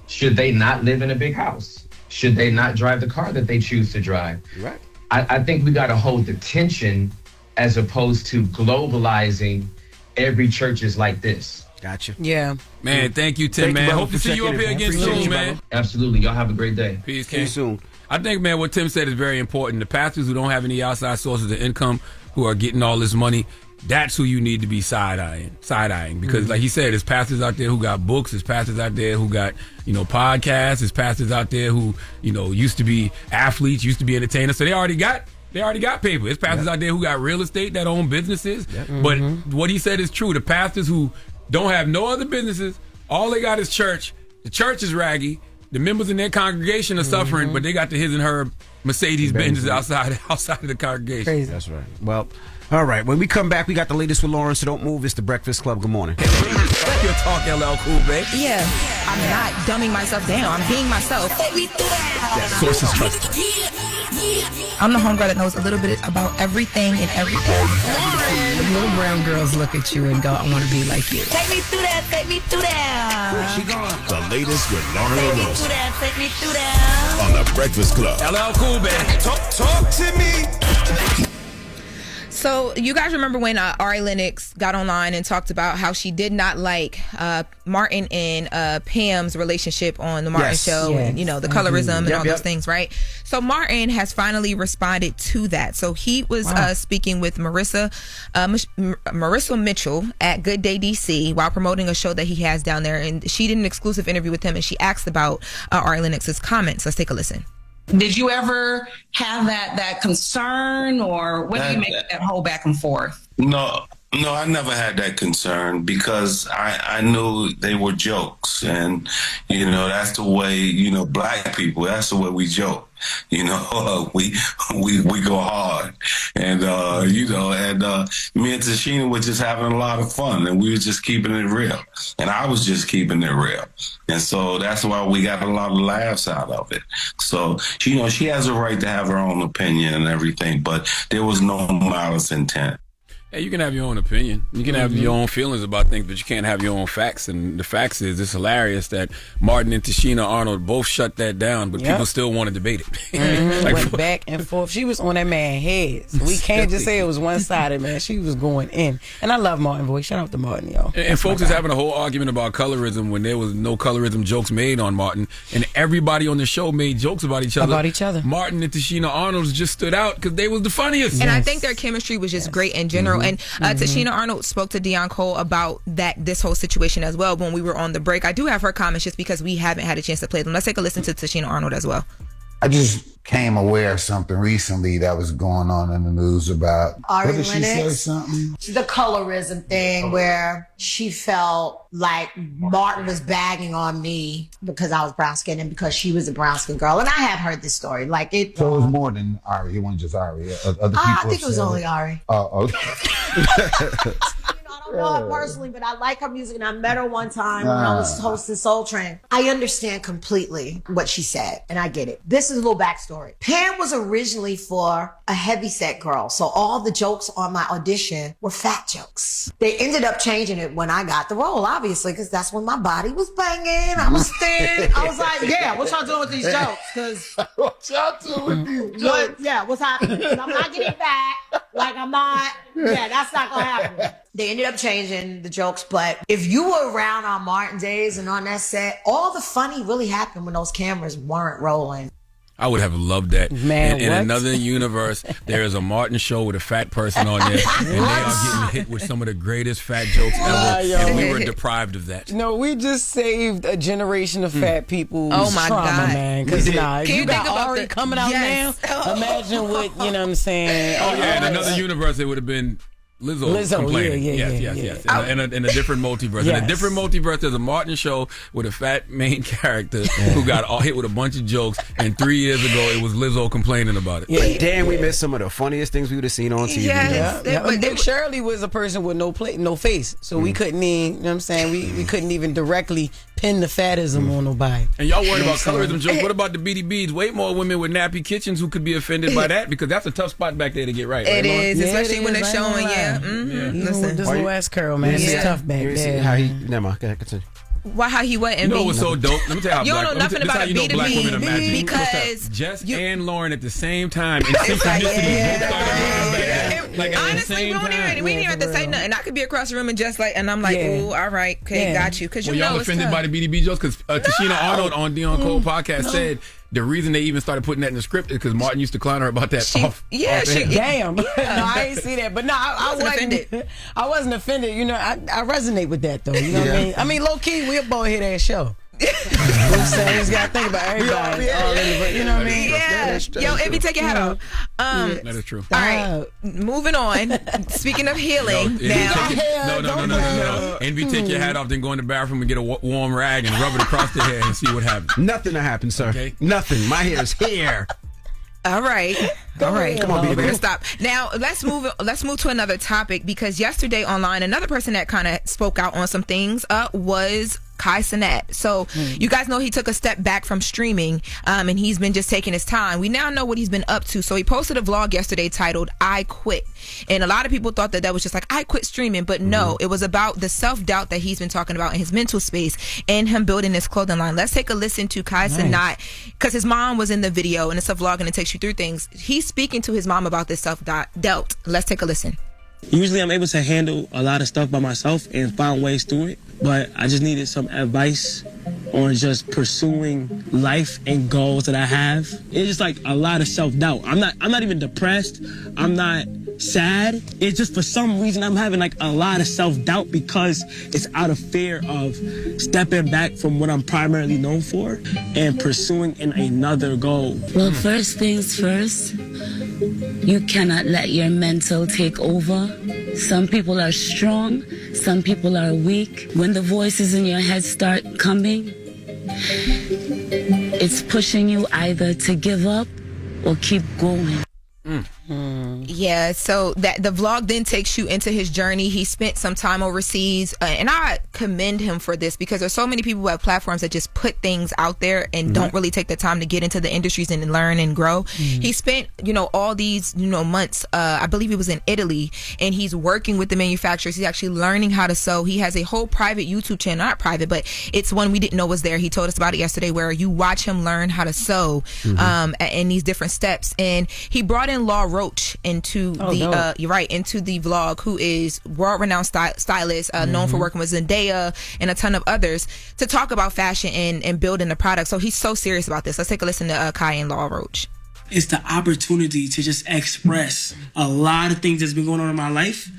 Should they not live in a big house? Should they not drive the car that they choose to drive? Right. I think we got to hold the tension as opposed to globalizing every church is like this. Gotcha. Yeah. Man, thank you, Tim, man. Hope to see you up here again soon, man. Absolutely. Y'all have a great day. Peace, See you King. soon. I think, man, what Tim said is very important. The pastors who don't have any outside sources of income, who are getting all this money, that's who you need to be side-eyeing. Because like he said, there's pastors out there who got books, there's pastors out there who got, podcasts, there's pastors out there who, used to be athletes, used to be entertainers. So they already got paper. There's pastors out there who got real estate that own businesses. But what he said is true. The pastors who don't have no other businesses, all they got is church. The church is raggy. The members in their congregation are suffering, but they got the his and her Mercedes Benzes outside of the congregation. Crazy. That's right. Well, all right. When we come back, we got the latest with Loren, so don't move. It's the Breakfast Club. Good morning. You'll talk LL Cool, babe. Yeah, I'm not dumbing myself down. I'm being myself. Sources trusted. I'm the homegirl that knows a little bit about everything and everything. The little brown girls look at you and go, I want to be like you. Take me through that, take me through that. Where's she going? The latest with Loren Take me LoRosa through that, take me through that. on the Breakfast Club. LL Cool, baby. Talk to me. So you guys remember when Ari Lennox got online and talked about how she did not like Martin and Pam's relationship on the Martin show, and the colorism and all those things, right? So Martin has finally responded to that. So he was speaking with Marissa Mitchell at Good Day DC while promoting a show that he has down there, and she did an exclusive interview with him, and she asked about Ari Lennox's comments. Let's take a listen. Did you ever have that concern, or what do you make of that whole back and forth? No, I never had that concern because I knew they were jokes, and that's the way black people. That's the way we joke. We go hard, and me and Tashina were just having a lot of fun, and we were just keeping it real, and I was just keeping it real, and so that's why we got a lot of laughs out of it. So she has a right to have her own opinion and everything, but there was no malice intent. Hey, you can have your own opinion. You can have your own feelings about things, but you can't have your own facts. And the facts is, it's hilarious that Martin and Tashina Arnold both shut that down, but people still want to debate it. Went back and forth. She was on that man's head. So we can't just say it was one-sided, man. She was going in. And I love Martin, boy. Shout out to Martin, y'all. And folks is having a whole argument about colorism when there was no colorism jokes made on Martin. And everybody on the show made jokes about each other. Martin and Tashina Arnold just stood out because they was the funniest. And I think their chemistry was just great in general. And Tashina Arnold spoke to Deion Cole about this whole situation as well when we were on the break. I do have her comments just because we haven't had a chance to play them. Let's take a listen to Tashina Arnold as well. I just came aware of something recently that was going on in the news about Ari did she say Lennox, something? the colorism thing where she felt like Martin was bagging on me because I was brown skinned and because she was a brown skinned girl. And I have heard this story. Like it. So it was more than Ari. It wasn't just Ari. Other people I think it was only Ari. Oh, okay. I don't know her personally, but I like her music, and I met her one time when I was hosting Soul Train. I understand completely what she said, and I get it. This is a little backstory. Pam was originally for a heavyset girl, so all the jokes on my audition were fat jokes. They ended up changing it when I got the role, obviously, because that's when my body was banging. I was thin. I was like, yeah, what y'all doing with these jokes? Because what y'all doing with these jokes? What's happening? 'Cause I'm not getting fat. Like I'm not. Yeah, that's not gonna happen. They ended up changing the jokes, but if you were around on Martin days and on that set, all the funny really happened when those cameras weren't rolling. I would have loved that. Man, in another universe, there is a Martin show with a fat person on there, and they are getting hit with some of the greatest fat jokes ever, and we were deprived of that. No, we just saved a generation of fat people. Oh my trauma, God, man! Because if Can you you got think about Ari coming out now, imagine what you know. What I'm saying. Oh yeah, in another universe, it would have been Lizzo complaining. Yes. In a different multiverse. Yes. In a different multiverse, there's a Martin show with a fat main character who got all hit with a bunch of jokes, and 3 years ago, it was Lizzo complaining about it. Yeah, damn, we missed some of the funniest things we would have seen on TV. But Dick Shirley was a person with no face, so we couldn't even, you know what I'm saying, we couldn't even directly pin the fatism on nobody. And y'all worried about colorism jokes. What about the BDBs? Way more women with nappy kitchens who could be offended by that because that's a tough spot back there to get right. It is, Yeah, especially it when is, they're I ain't showing. gonna Yeah. lie. Mm-hmm. Even with this little ass curl, man, it's tough back there. How he? Never mind. Go ahead, continue. Why? How he what? You know what's so dope? Let me tell you how You don't know nothing about a black women are B2B magic. because Jess and Lauren at the same time in synchronicity. Like honestly, we didn't even have to say nothing. I could be across the room and just like, and I'm like, ooh, all right, okay, got you. Because you know y'all it's offended tough. by the BDB jokes? Because Tashina Arnold on Dion Cole podcast said the reason they even started putting that in the script is because Martin used to clown her about that. Damn. No, I ain't see that. But no, I wasn't offended. I wasn't offended. You know, I resonate with that though. You know what I mean? I mean, low key, we're a bald head ass show. You know what I'm saying? You just gotta think about everybody. You know what I mean? Yeah. Yo, Envy, take your hat off. That is true. All right, moving on. Speaking of healing, No. Envy, take your hat off, then go in the bathroom and get a warm rag and rub it across the hair and see what happens. Nothing to happen, sir. Okay? Nothing. My hair is hair. All right. Come on, we're gonna stop. Now let's move to another topic because yesterday online, another person that kind of spoke out on some things was Kai Cenat. So you guys know he took a step back from streaming, and he's been just taking his time. We now know what he's been up to. So he posted a vlog yesterday titled "I Quit," and a lot of people thought that was just like I quit streaming, but no, it was about the self-doubt that he's been talking about in his mental space and him building this clothing line. Let's take a listen to Kai Cenat because his mom was in the video and it's a vlog and it takes you through things. He's speaking to his mom about this self-doubt. Let's take a listen. Usually I'm able to handle a lot of stuff by myself and find ways through it, but I just needed some advice on just pursuing life and goals that I have. It's just like a lot of self-doubt. I'm not even depressed. I'm not sad. It's just for some reason I'm having like a lot of self-doubt because it's out of fear of stepping back from what I'm primarily known for and pursuing another goal. Well, first things first, you cannot let your mental take over. Some people are strong, some people are weak. When the voices in your head start coming, it's pushing you either to give up or keep going. Yeah, so that the vlog then takes you into his journey. He spent some time overseas, and I commend him for this because there's so many people who have platforms that just put things out there and don't really take the time to get into the industries and learn and grow. He spent, all these, months. I believe he was in Italy, and he's working with the manufacturers. He's actually learning how to sew. He has a whole private YouTube channel, not private, but it's one we didn't know was there. He told us about it yesterday, where you watch him learn how to sew in these different steps. And he brought in LoRosa into into the vlog, who is world-renowned stylist, known for working with Zendaya and a ton of others, to talk about fashion and building the product. So he's so serious about this. Let's take a listen to Kai and LoRosa. It's the opportunity to just express a lot of things that's been going on in my life,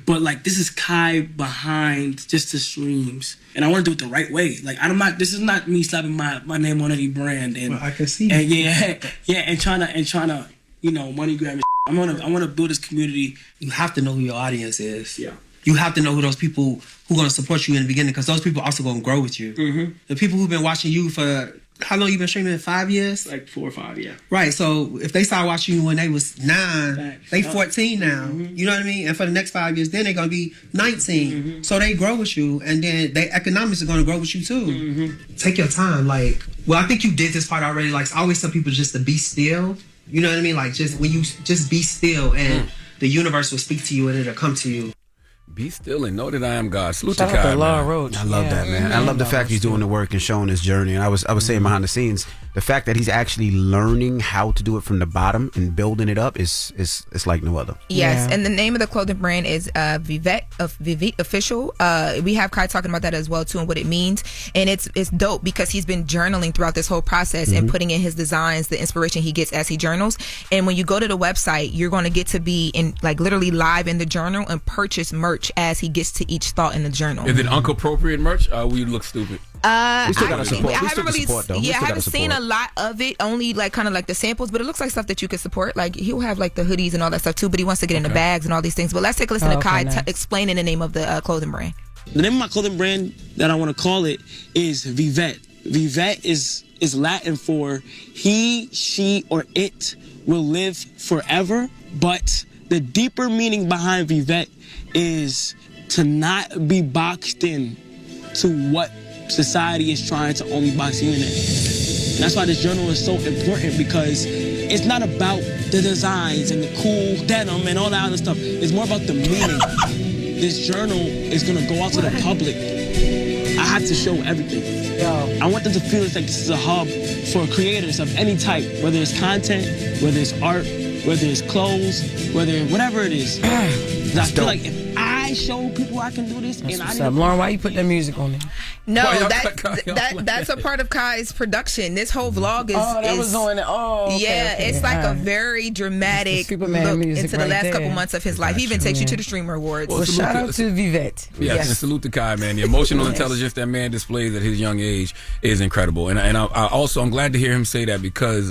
but like this is Kai behind just the streams, and I want to do it the right way. Like this is not me slapping my name on any brand, and I can see. And trying to money grab. I want to build this community. You have to know who your audience is. Yeah. You have to know who those people who are going to support you in the beginning, because those people are also going to grow with you. The people who've been watching you for how long you been streaming? 5 years? Like 4 or 5, yeah. Right. So if they started watching you when they was 9, they 14 now. You know what I mean? And for the next 5 years, then they're going to be 19. So they grow with you, and then their economics are going to grow with you too. Take your time. I think you did this part already. I always tell people just to be still. You know what I mean? Just when you just be still, and the universe will speak to you and it'll come to you. Be still and know that I am God. Salute Shout to Kai. out to LoRosa. I love that, man. I love the fact he's doing the work and showing his journey. And I was saying behind the scenes, the fact that he's actually learning how to do it from the bottom and building it up is like no other. Yes, and the name of the clothing brand is Vivette Official. We have Kai talking about that as well too, and what it means. And it's dope because he's been journaling throughout this whole process and putting in his designs, the inspiration he gets as he journals. And when you go to the website, you're going to get to be in literally live in the journal and purchase merch as he gets to each thought in the journal. Is it appropriate merch? We look stupid. We still gotta support. I haven't seen a lot of it. Only kind of the samples, but it looks like stuff that you could support. He'll have the hoodies and all that stuff too. But he wants to get in the bags and all these things. But let's take a listen to Kai explaining the name of the clothing brand. The name of my clothing brand that I want to call it is Vivette. Vivette is Latin for he, she, or it will live forever. But the deeper meaning behind Vivette is to not be boxed in to what society is trying to only box you in it. And that's why this journal is so important, because it's not about the designs and the cool denim and all that other stuff. It's more about the meaning. This journal is gonna go out to the public. I have to show everything. I want them to feel it's like this is a hub for creators of any type, whether it's content, whether it's art, whether it's clothes, whatever it is. I feel like if I show people I can do this, That's and what's I up. Lauren, why you put that music on there? No, that's a part of Kai's production. This whole vlog is. Oh, that was on it. Oh, okay, yeah, okay. it's like a very dramatic Superman look music into the right last there. couple months of his life. He even takes you to the Streamer Awards. Well, shout out to Vivette. Yes, and salute to Kai, man. The emotional intelligence that man displays at his young age is incredible. And I also, I'm glad to hear him say that, because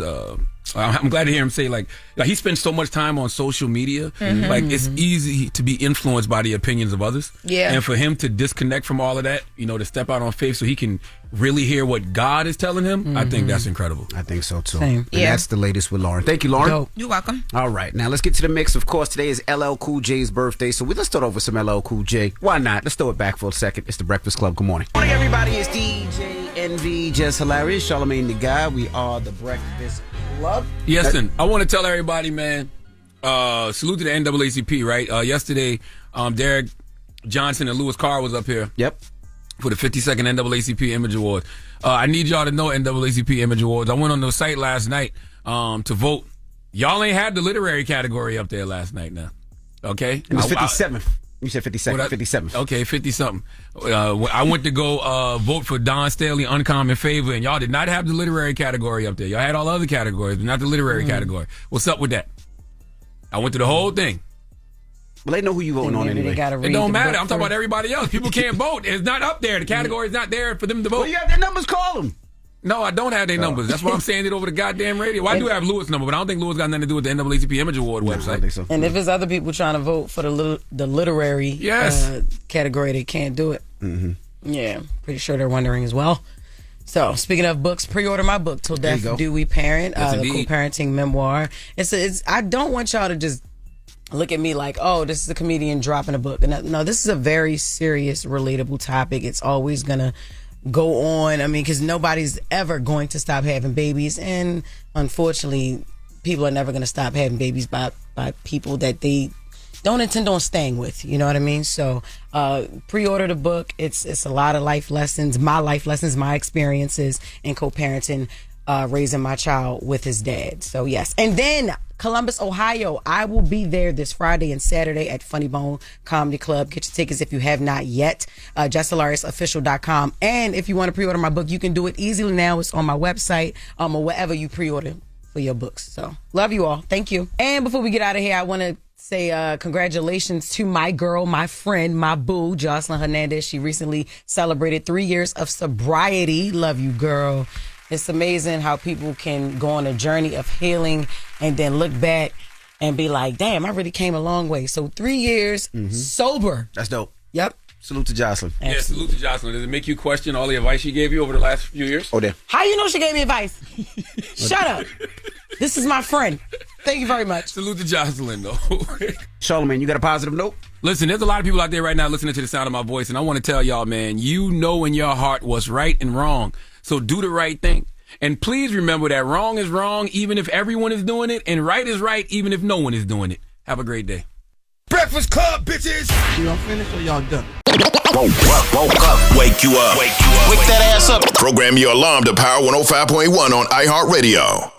I'm glad to hear him say, like he spends so much time on social media. Mhm. Like, it's easy to be influenced by the opinions of others. Yeah. And for him to disconnect from all of that, to step out on faith so he can really hear what God is telling him, I think that's incredible. I think so too. Same. And that's the latest with Lauren. Thank you, Lauren. You're welcome. All right, now let's get to the mix. Of course, today is LL Cool J's birthday, so let's start over with some LL Cool J. Why not? Let's throw it back for a second. It's the Breakfast Club. Good morning. Good morning, everybody. It's DJ NV, Jess Hilarious, Charlamagne the Guy. We are the Breakfast Club. Yes, and I want to tell everybody, man, salute to the NAACP, right? Yesterday, Derek Johnson and Louis Carr was up here. Yep. For the 52nd NAACP Image Awards. I need y'all to know NAACP Image Awards. I went on the site last night to vote. Y'all ain't had the literary category up there last night now. Okay? It was 57th. You said 52nd, 57th. Okay, 50-something. I went to go vote for Don Staley, Uncommon Favor, and y'all did not have the literary category up there. Y'all had all other categories, but not the literary category. What's up with that? I went through the whole thing. Well, they know who you voting on anyway. It don't matter. I'm talking about everybody else. People can't vote. It's not up there. The category is not there for them to vote. Well, you have their numbers, call them. No, I don't have their numbers. That's why I'm saying it over the goddamn radio. Well, I do have Louis' number, but I don't think Louis got nothing to do with the NAACP Image Award website. I think so. And if it's other people trying to vote for the literary category, they can't do it. Mm-hmm. Yeah, pretty sure they're wondering as well. So, speaking of books, pre-order my book, Till There you Death go. Do We Parent, Yes, the indeed. co-parenting memoir. It's. I don't want y'all to just look at me like, oh, this is a comedian dropping a book. No, this is a very serious, relatable topic. It's always gonna go on. I mean, because nobody's ever going to stop having babies, and unfortunately, people are never going to stop having babies by people that they don't intend on staying with. You know what I mean? So, pre-order the book. It's a lot of life lessons, my experiences in co-parenting, raising my child with his dad. So yes, and then Columbus, Ohio. I will be there this Friday and Saturday at Funny Bone Comedy Club. Get your tickets if you have not yet. JessHilariousOfficial.com. And if you want to pre-order my book, you can do it easily now. It's on my website or wherever you pre-order for your books. So love you all. Thank you. And before we get out of here, I want to say congratulations to my girl, my friend, my boo, Jocelyn Hernandez. She recently celebrated 3 years of sobriety. Love you, girl. It's amazing how people can go on a journey of healing and then look back and be like, damn, I really came a long way. So 3 years sober. That's dope. Yep. Salute to Jocelyn. Yeah, salute to Jocelyn. Does it make you question all the advice she gave you over the last few years? Oh, there. How you know she gave me advice? Shut up. This is my friend. Thank you very much. Salute to Jocelyn, though. Charlamagne, you got a positive note? Listen, there's a lot of people out there right now listening to the sound of my voice, and I want to tell y'all, man, you know in your heart what's right and wrong. So do the right thing. And please remember that wrong is wrong even if everyone is doing it, and right is right even if no one is doing it. Have a great day. Breakfast Club, bitches. Y'all finished or y'all done? Woke up. Wake you up. Wake that ass up. Program your alarm to Power 105.1 on iHeartRadio.